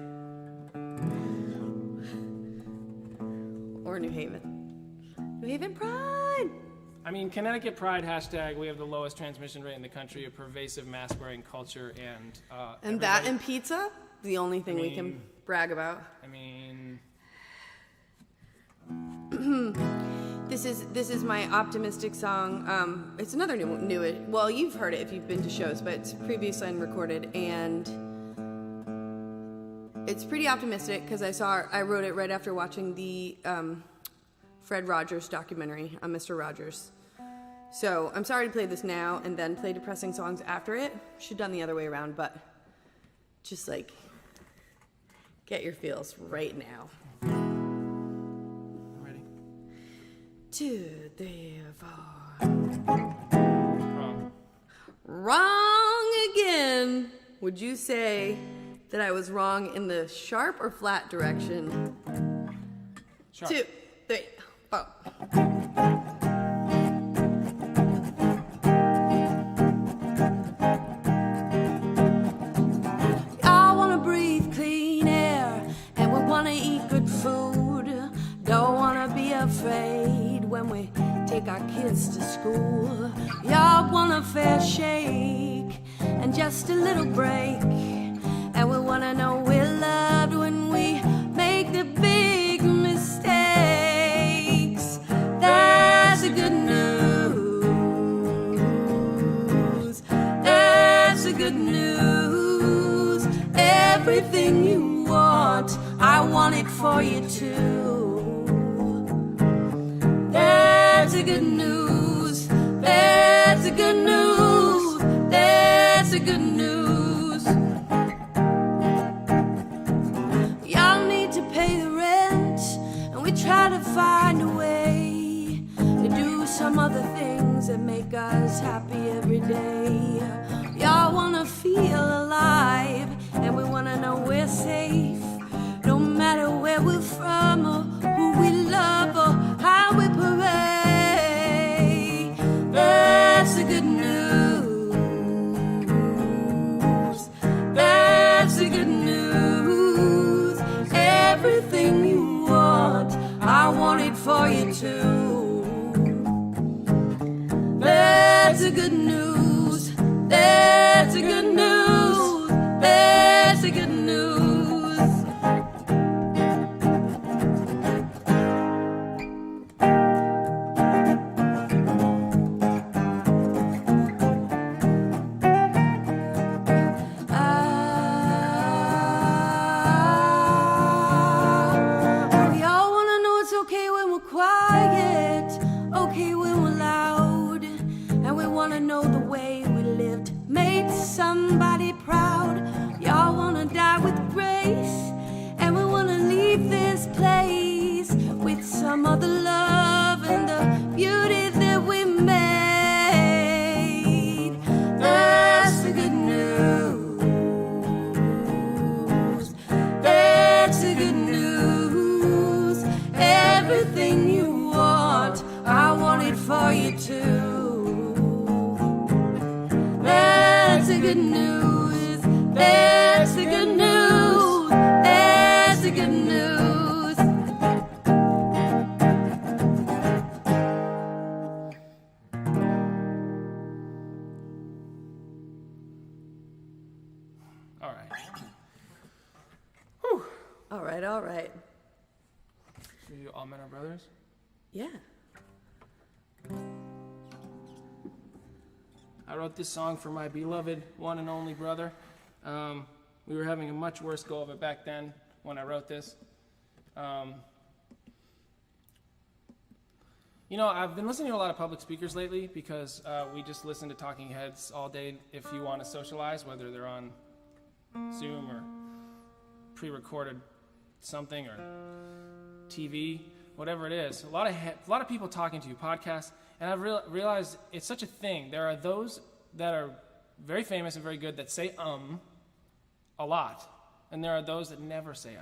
Or New Haven. New Haven Pride.
I mean, Connecticut Pride hashtag, we have the lowest transmission rate in the country of pervasive mask-wearing culture, and
that and pizza, the only thing we can brag about.
I mean,
this is my optimistic song. It's another new. Well, you've heard it if you've been to shows, but it's previously unrecorded, and it's pretty optimistic because I wrote it right after watching the Fred Rogers documentary on Mr. Rogers. So I'm sorry to play this now and then play depressing songs after it. Should have done the other way around, but just like get your feels right now.
ready?
2, 3, 4.
Wrong.
Wrong again. Would you say that I was wrong in the sharp or flat direction?
Sharp.
2, 3, 4. I wanna breathe clean air, and we wanna eat good food. Don't wanna be afraid when we take our kids to school. Y'all want a fair shake and just a little break, and we wanna know we're loved when we make the big mistakes. That's the good news. That's the good news. Everything you want, I want it for you too. That's the good news. That's the good news. That's the good news. Y'all need to pay the rent, and we try to find a way to do some other things that make us happy every day. Y'all wanna feel alive, and we wanna know we're safe, no matter where we're from or who we love or how we pray. That's the good news. That's the good news. Everything you want, I want it for you too. That's the good news. That's the good news. That's the good news. We all wanna know it's okay when we're quiet, okay when we're loud, and we wanna know the way we lived made somebody proud. Y'all wanna die with grace, and we wanna leave this place with some other love and the beauty that we made. That's the good news. That's the good news. Everything you want, I want it for you too. That's the good news. That's the good news. That's the good news.
All right.
All right, all right.
So you all met our brothers?
Yeah.
I wrote this song for my beloved one and only brother. We were having a much worse go of it back then when I wrote this. You know, I've been listening to a lot of public speakers lately because we just listen to talking heads all day if you want to socialize, whether they're on Zoom or pre-recorded something or TV, whatever it is. A lot of people talking to you, podcasts, and I've realized it's such a thing. There are those that are very famous and very good that say a lot, and there are those that never say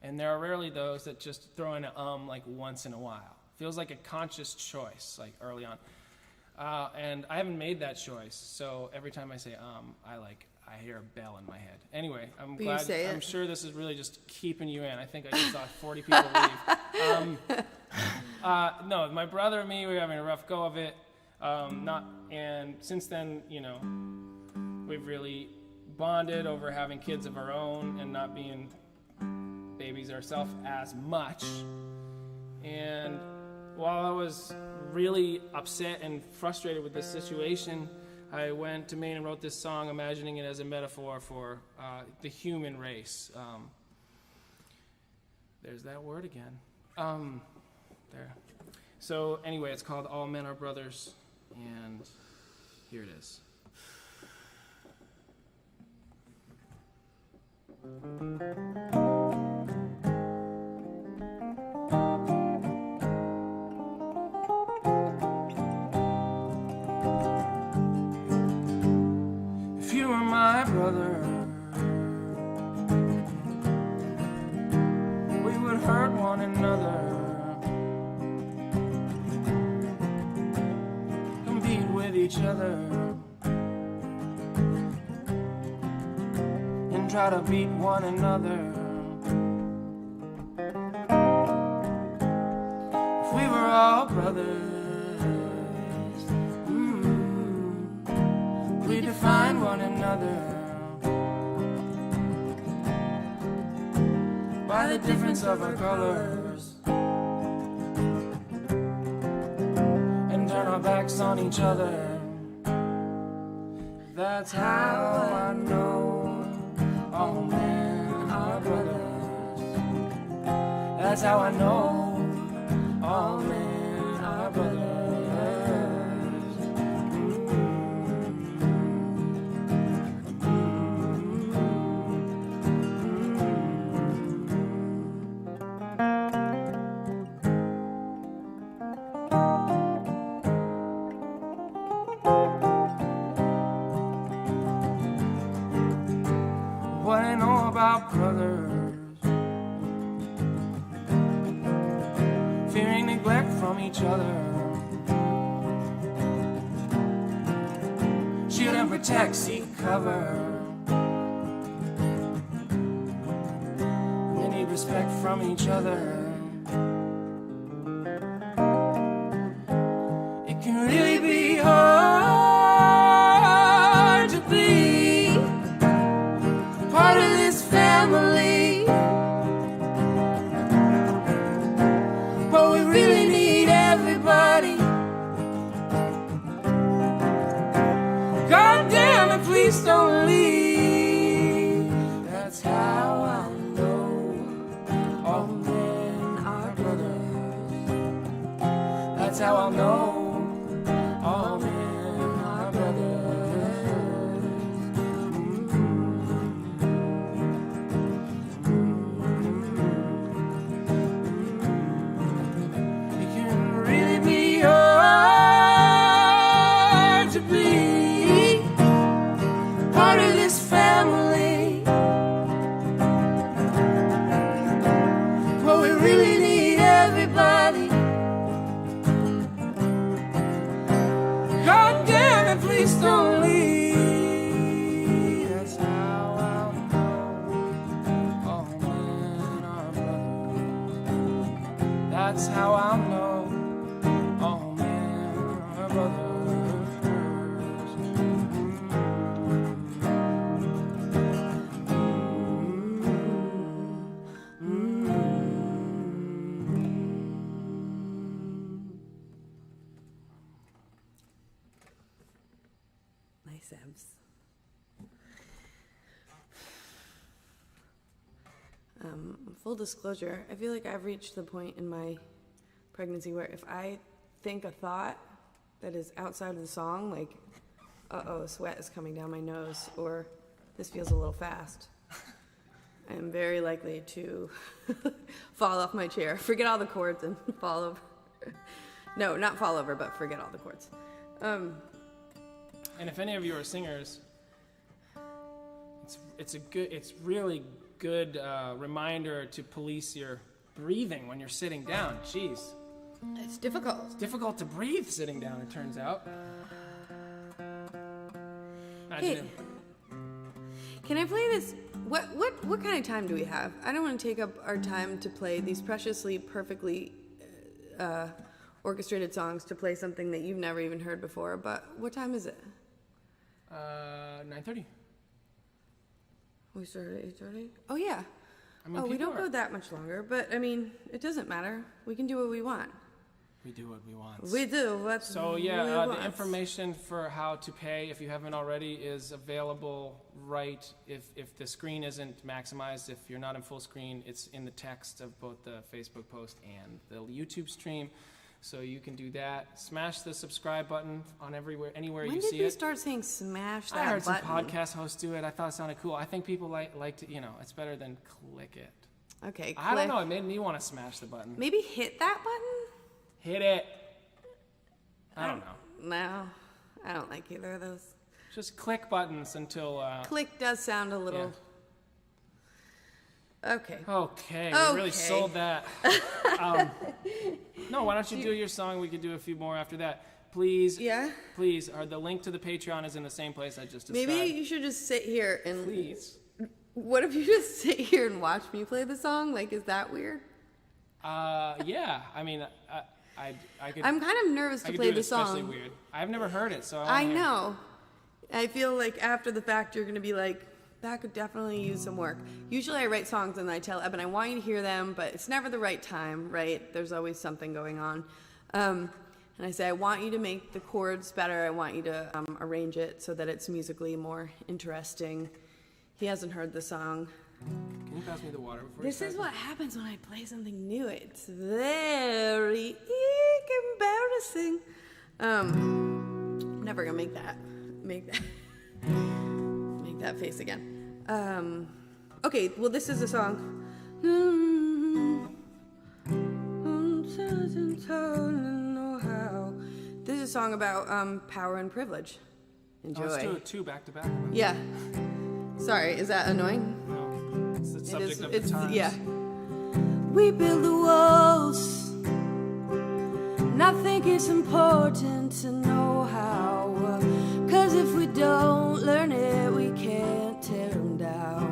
and there are rarely those that just throw in a like once in a while. Feels like a conscious choice, like early on. And I haven't made that choice, so every time I say I hear a bell in my head. Anyway, I'm
But
glad.
you say
I'm
it.
sure this is really just keeping you in. I think I just saw 40 people leave. No, my brother and me, we were having a rough go of it. And since then, we've really bonded over having kids of our own and not being babies ourselves as much. And while I was really upset and frustrated with this situation, I went to Maine and wrote this song, imagining it as a metaphor for the human race. There's that word again. There. So anyway, it's called All Men Are Brothers, and here it is. If you were my brother, we would hurt one another, compete with each other, and try to beat one another. If we were all brothers, we define one another by the difference of our colors, and turn our backs on each other. That's how I know all men are brothers. That's how I know all men are brothers. What I know about brothers, fearing neglect from each other, shield and protect, seek cover. They need respect from each other. It can really be hard to be part of this family, but we really need everybody. God damn it, please don't leave. That's how I know all men are brothers. That's how I know all men are brothers. It can really be hard to be part of this family, but we really need everybody. God damn it, please don't leave. That's how I know all men are brothers. That's how I know all men are brothers.
Nice abs. Full disclosure, I feel like I've reached the point in my pregnancy where if I think a thought that is outside of the song, like, uh-oh, sweat is coming down my nose, or this feels a little fast, I am very likely to fall off my chair, forget all the chords, and fall over. No, not fall over, but forget all the chords.
And if any of you are singers, it's really good reminder to police your breathing when you're sitting down. Jeez.
It's difficult.
It's difficult to breathe sitting down, it turns out.
Hey, can I play this? What kind of time do we have? I don't want to take up our time to play these preciously, perfectly orchestrated songs to play something that you've never even heard before. But what time is it?
9:30.
We started at 8:30. Oh yeah.
I mean,
We
people
don't go that much longer, but I mean, it doesn't matter. We can do what we want.
We do what we want.
We do what
So
we
yeah,
want.
the information for how to pay, if you haven't already, is available right. If the screen isn't maximized, if you're not in full screen, it's in the text of both the Facebook post and the YouTube stream. So you can do that. Smash the subscribe button on anywhere
When
you
did
see
we
it.
start saying smash that
I heard
button?
some podcast hosts do it. I thought it sounded cool. I think people like to, it's better than click it.
Okay,
I don't
click.
know. It made me want to smash the button.
Maybe hit that button?
Hit it. I don't know.
No, I don't like either of those.
Just click buttons until.
Click does sound a little. Okay.
Okay, we really sold that. No, why don't you do your song? We could do a few more after that. Please.
Yeah?
Please. The link to the Patreon is in the same place I just described.
Maybe you should just sit here and.
Please.
What if you just sit here and watch me play the song? Like, is that weird?
Yeah. I mean, I could.
I'm kind of nervous to play the song.
Especially weird. I've never heard it, so
I know. I feel like after the fact, you're going to be like, that could definitely use some work. Usually I write songs and I tell Eben I want you to hear them, but it's never the right time, right? There's always something going on. And I say, I want you to make the chords better. I want you to arrange it so that it's musically more interesting. He hasn't heard the song.
Can you pass me the water before
This
you
is
start?
what happens when I play something new. It's very embarrassing. I'm never gonna make that face again. Okay, well, this is a song. This is a song about power and privilege. Enjoy.
Let's do it two back to back.
Yeah. Sorry, is that annoying?
No, it's the subject of the times.
Yeah. We build the walls, and I think it's important to know how. 'Cause if we don't learn it, we can't tear them down.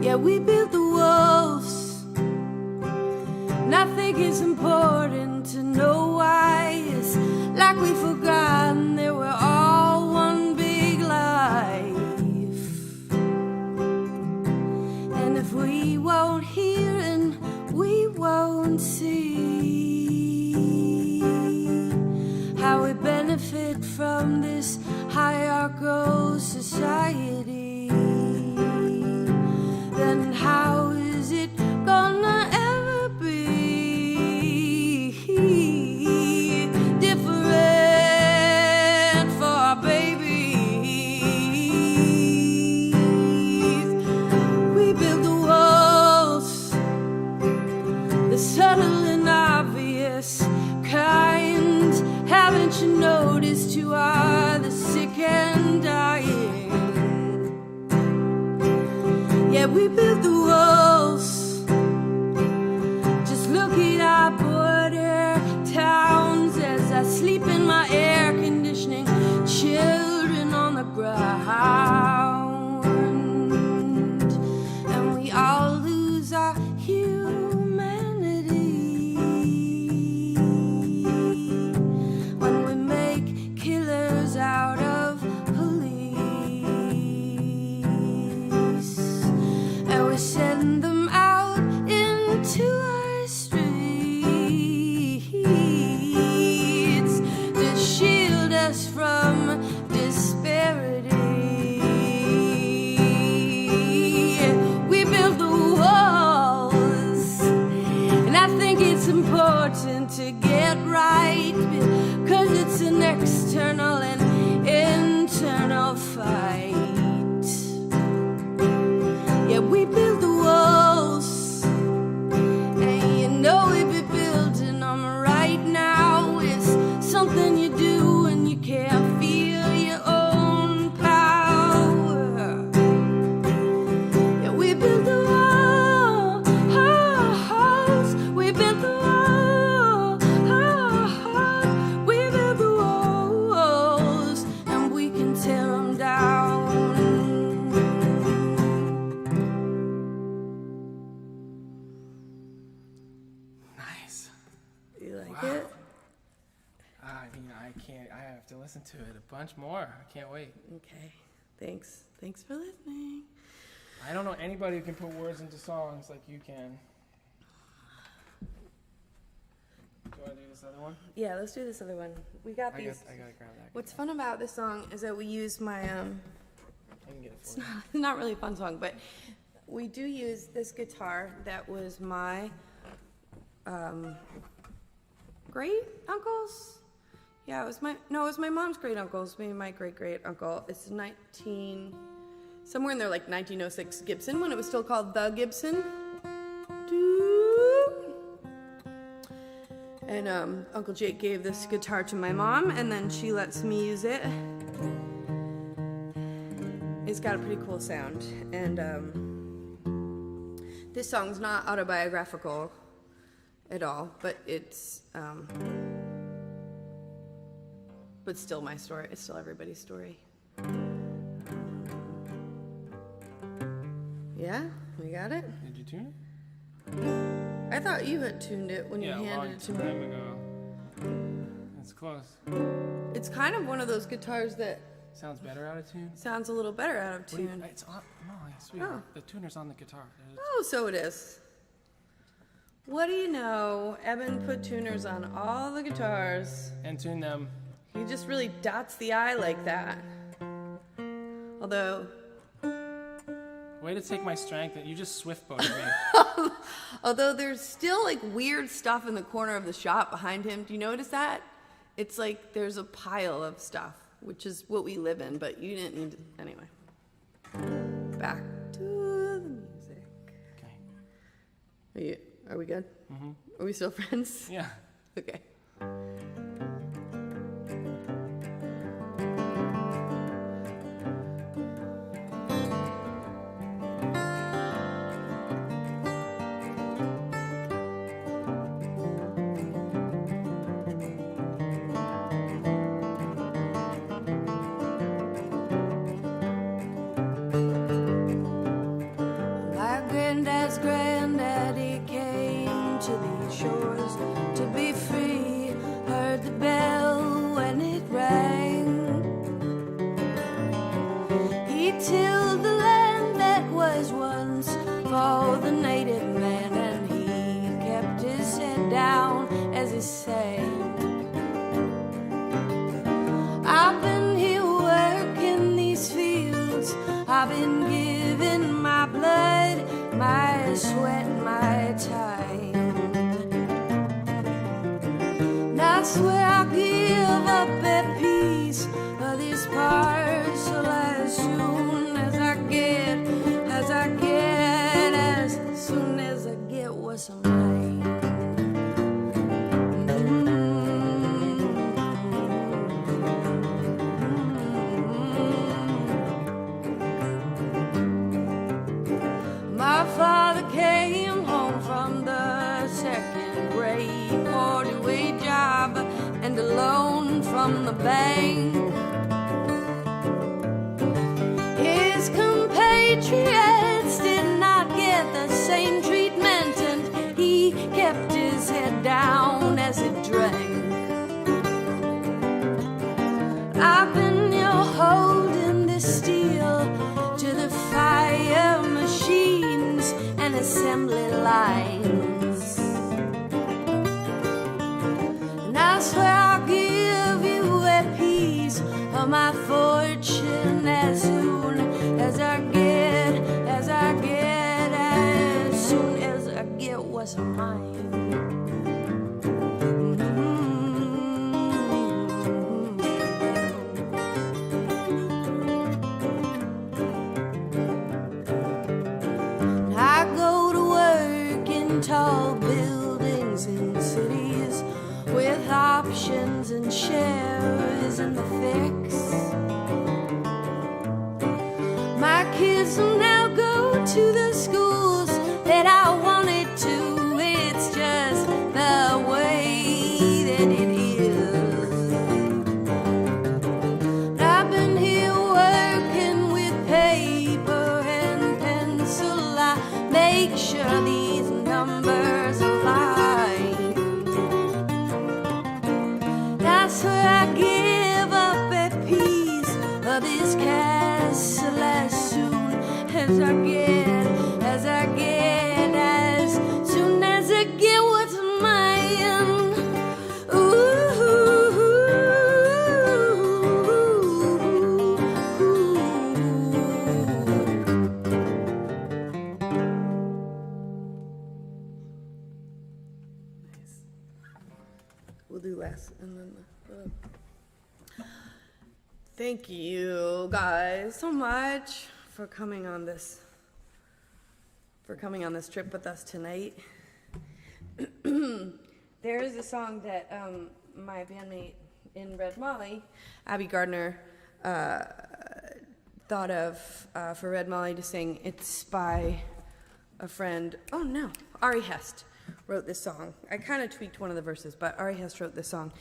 Yeah, we build the walls, and I think it's important to know why. It's like we've forgotten that we're all one big life. And if we won't hear and we won't see how we benefit from this hierarchical society, then how is it gonna ever be different for our babies? We build the walls, the subtle and obvious kind. Haven't you noticed you are the sick and dying? Yeah, we build the walls. Just look at our border towns as I sleep in my air conditioning. Children on the ground, and we all lose our humanity when we make killers out of police, and we send them out into our streets to shield us from disparity. We build the walls, and I think it's important to get right, because it's an external and internal fight. Yeah, we build the walls, and you know we be building them right now. It's something you do when you can't feel your own power. Yeah, we build the walls, we build the walls, we build the walls, and we can tear them down. like it?
I mean, I can't. I have to listen to it a bunch more. I can't wait.
Okay. Thanks. Thanks for listening.
I don't know anybody who can put words into songs like you can. Do you want to do this other one?
Yeah, let's do this other one. We got
I
these.
gotta grab that.
What's fun about this song is that we use my
I can get it for you.
it's not really a fun song, but we do use this guitar that was my great uncle's. Yeah, it was my mom's great uncle's, maybe my great uncle. It's somewhere in there, like 1906 Gibson, when it was still called the Gibson. And Uncle Jake gave this guitar to my mom, and then she lets me use it. It's got a pretty cool sound, and this song's not autobiographical at all, but it's but still my story. It's still everybody's story. Yeah, we got it.
Did you tune it?
I thought you had tuned it when you handed it to me.
Time ago. It's close.
It's kind of one of those guitars that
Sounds better out of tune.
sounds a little better out of
What do you,
tune.
it's on. No, sweetheart.
Oh.
The tuner's on the guitar.
Oh, so it is. What do you know? Eben put tuners on all the guitars.
And tune them.
He just really dots the I like that. Although,
Way to take my strength. You just swift boated me.
there's still like weird stuff in the corner of the shop behind him. Do you notice that? It's like there's a pile of stuff, which is what we live in, but you didn't need to. Anyway. Back to the music.
Okay.
Are we good?
Mm-hmm.
Are we still friends?
Yeah.
Okay. My granddad's granddaddy came to these shores to be free. Heard the bell when it rang. He tilled the land that was once for the native man, and he kept his head down as he sang. I've been here working these fields. I've been giving my blood, my sweat, my time. And I swear I'll give up at peace for this parcel as soon as I get, as soon as I get what's mine. My father came home from the second grade, 40-way job and a loan from the bank. His compatriots did not get the same treatment, and he kept his head down as he drank. I've been here holding this steel to the fire machines and assembly lines. And I swear I'll give you a piece of my fortune as soon as I get, as soon as I get what's mine. I go to work in tall buildings in cities with options and shares in the fix. My kids will now go to the schools that I wanted to. It's just the way that it is. I've been here working with paper and pencil. I make sure these numbers align.
so I give up at peace of this castle as soon as I get, as soon as I get what's mine.
We'll do less, and then thank you guys so much for coming on this trip with us tonight. There is a song that my bandmate in Red Molly, Abby Gardner, thought of for Red Molly to sing. It's by a friend. Oh no, Ari Hest wrote this song. I kind of tweaked one of the verses, but Ari Hest wrote this song.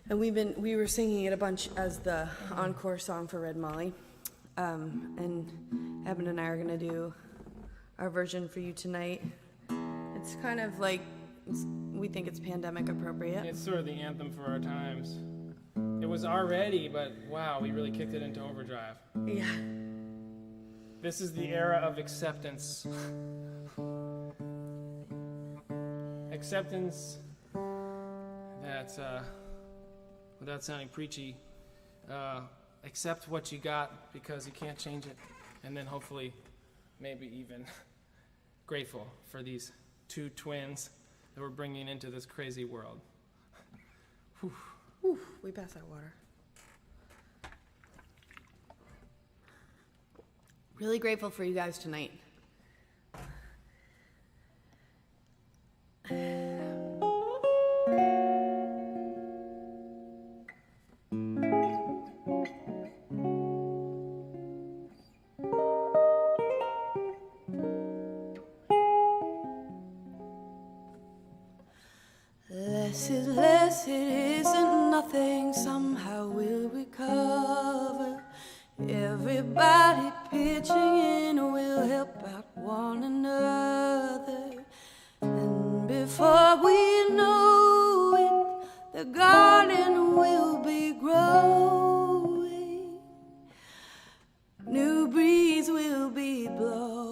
And we were singing it a bunch as the encore song for Red Molly. And Eben and I are gonna do our version for you tonight. It's kind of like, we think it's pandemic appropriate.
It's sort of the anthem for our times. It was already, but wow, we really kicked it into overdrive.
Yeah.
This is the era of acceptance. Acceptance that, without sounding preachy, accept what you got because you can't change it, and then hopefully maybe even grateful for these two twins that we're bringing into this crazy world. Whew.
Whew, we passed that water. Really grateful for you guys tonight.
Less, it isn't nothing, somehow we'll recover. Everybody pitching in will help out one another. And before we know it, the garden will be growing. New breeze will be blowing.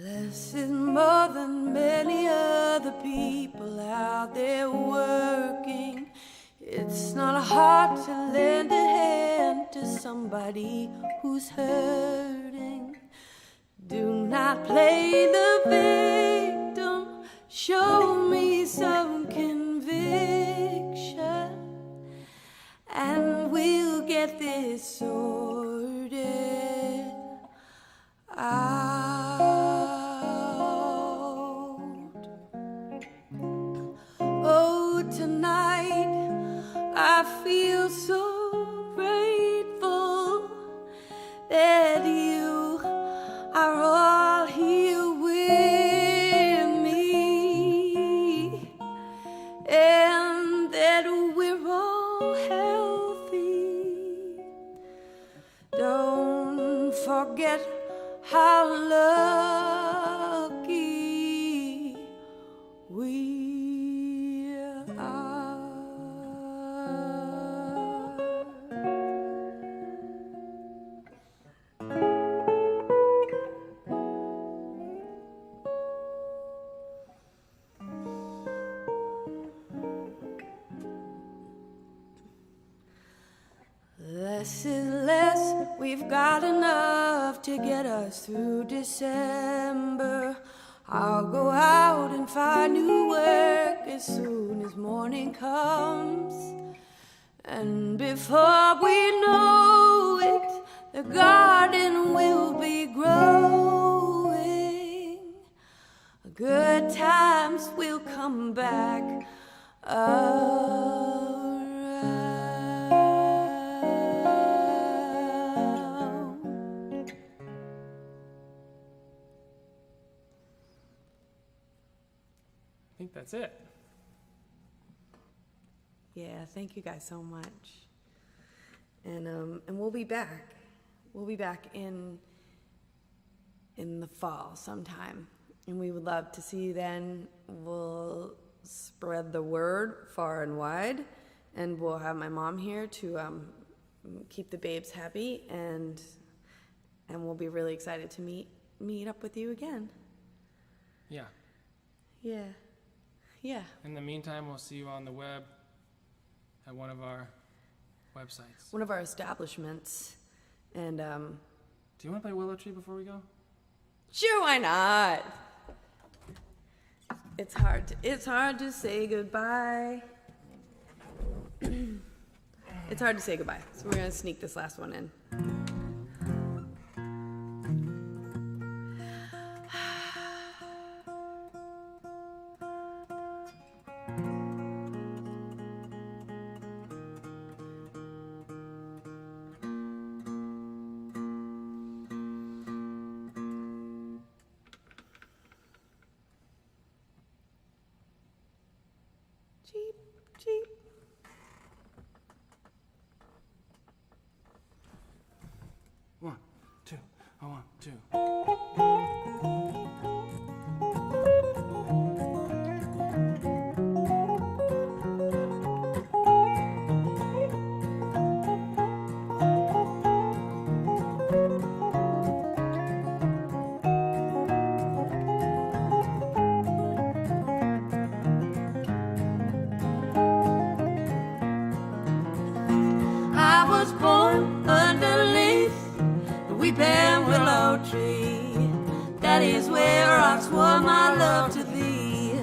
Less is more than many other people out there working. It's not hard to lend a hand to somebody who's hurting. Do not play the victim. Show me some conviction, and we'll get this sorted out. Oh, tonight I feel so grateful that you are all here with me, and that we're all healthy. Don't forget how lucky we are. Less is less, we've got enough to get us through December. I'll go out and find new work as soon as morning comes. And before we know it, the garden will be growing. Good times will come back around.
I think that's it.
Yeah, thank you guys so much. And we'll be back. We'll be back in the fall sometime. And we would love to see you then. We'll spread the word far and wide, and we'll have my mom here to keep the babes happy, and we'll be really excited to meet up with you again.
Yeah.
Yeah. Yeah.
In the meantime, we'll see you on the web at one of our websites.
One of our establishments. And
do you want to play Willow Tree before we go?
sure, why not? It's hard to say goodbye. It's hard to say goodbye. So we're gonna sneak this last one in. Cheep, cheep.
One, two, oh, 1, 2.
I was born underneath the weeping willow tree. That is where I swore my love to thee.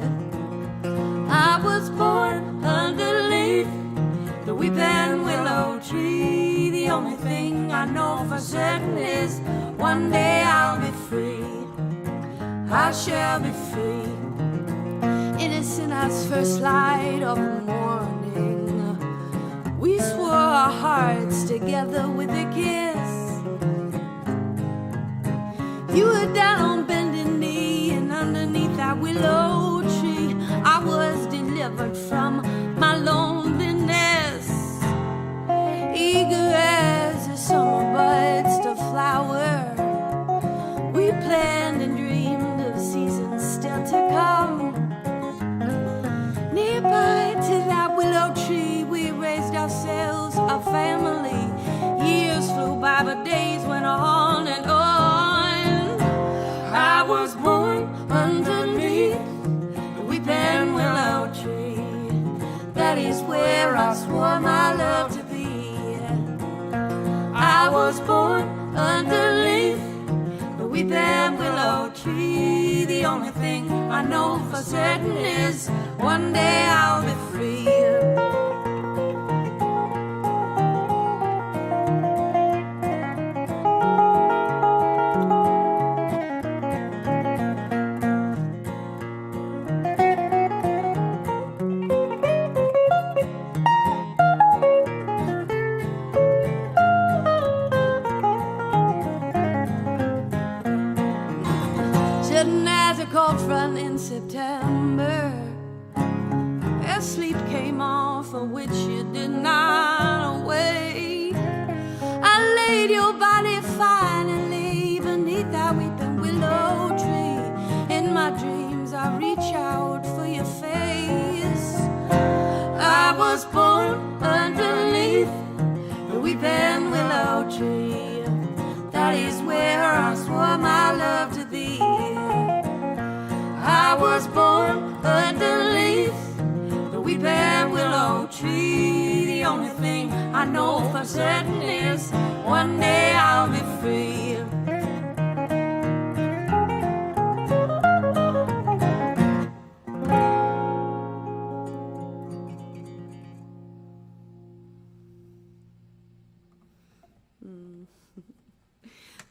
I was born underneath the weeping willow tree. The only thing I know for certain is one day I'll be free. I shall be free. Innocent as first light of the morning, we swore our hearts together with a kiss. You were down on bended knee, and underneath that willow tree I was delivered from my loneliness. Eager as the summer buds to flower, we planned and dreamed of seasons still to come. Nearby to that willow tree we raised ourselves a family. Years flew by but days went on and on. I was born underneath the weeping willow tree. That is where I swore my love to thee. I was born underneath the weeping willow tree. The only thing I know for certain is one day I'll be free. Sitting as a cold front in September, as sleep came on for which you did not wait, I laid your body finally beneath that weeping willow tree. In my dreams I reach out for your face. I was born underneath the weeping willow tree. That is where I swore my love to thee. I was born underneath the weeping willow tree. The only thing I know for certain is one day I'll be free.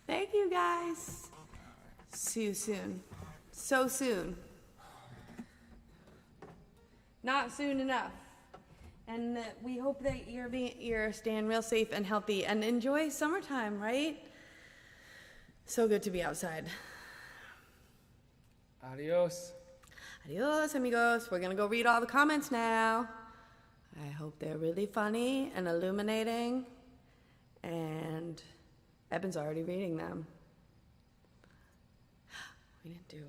Thank you guys. See you soon. So soon. Not soon enough. And we hope that you're staying real safe and healthy and enjoy summertime, right? So good to be outside.
Adios.
Adios, amigos. We're gonna go read all the comments now. I hope they're really funny and illuminating. And Eben's already reading them. We didn't do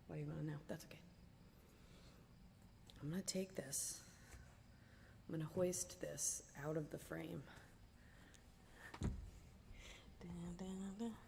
Why do you want to know? That's okay. I'm going to take this. I'm going to hoist this out of the frame. Da, da, da.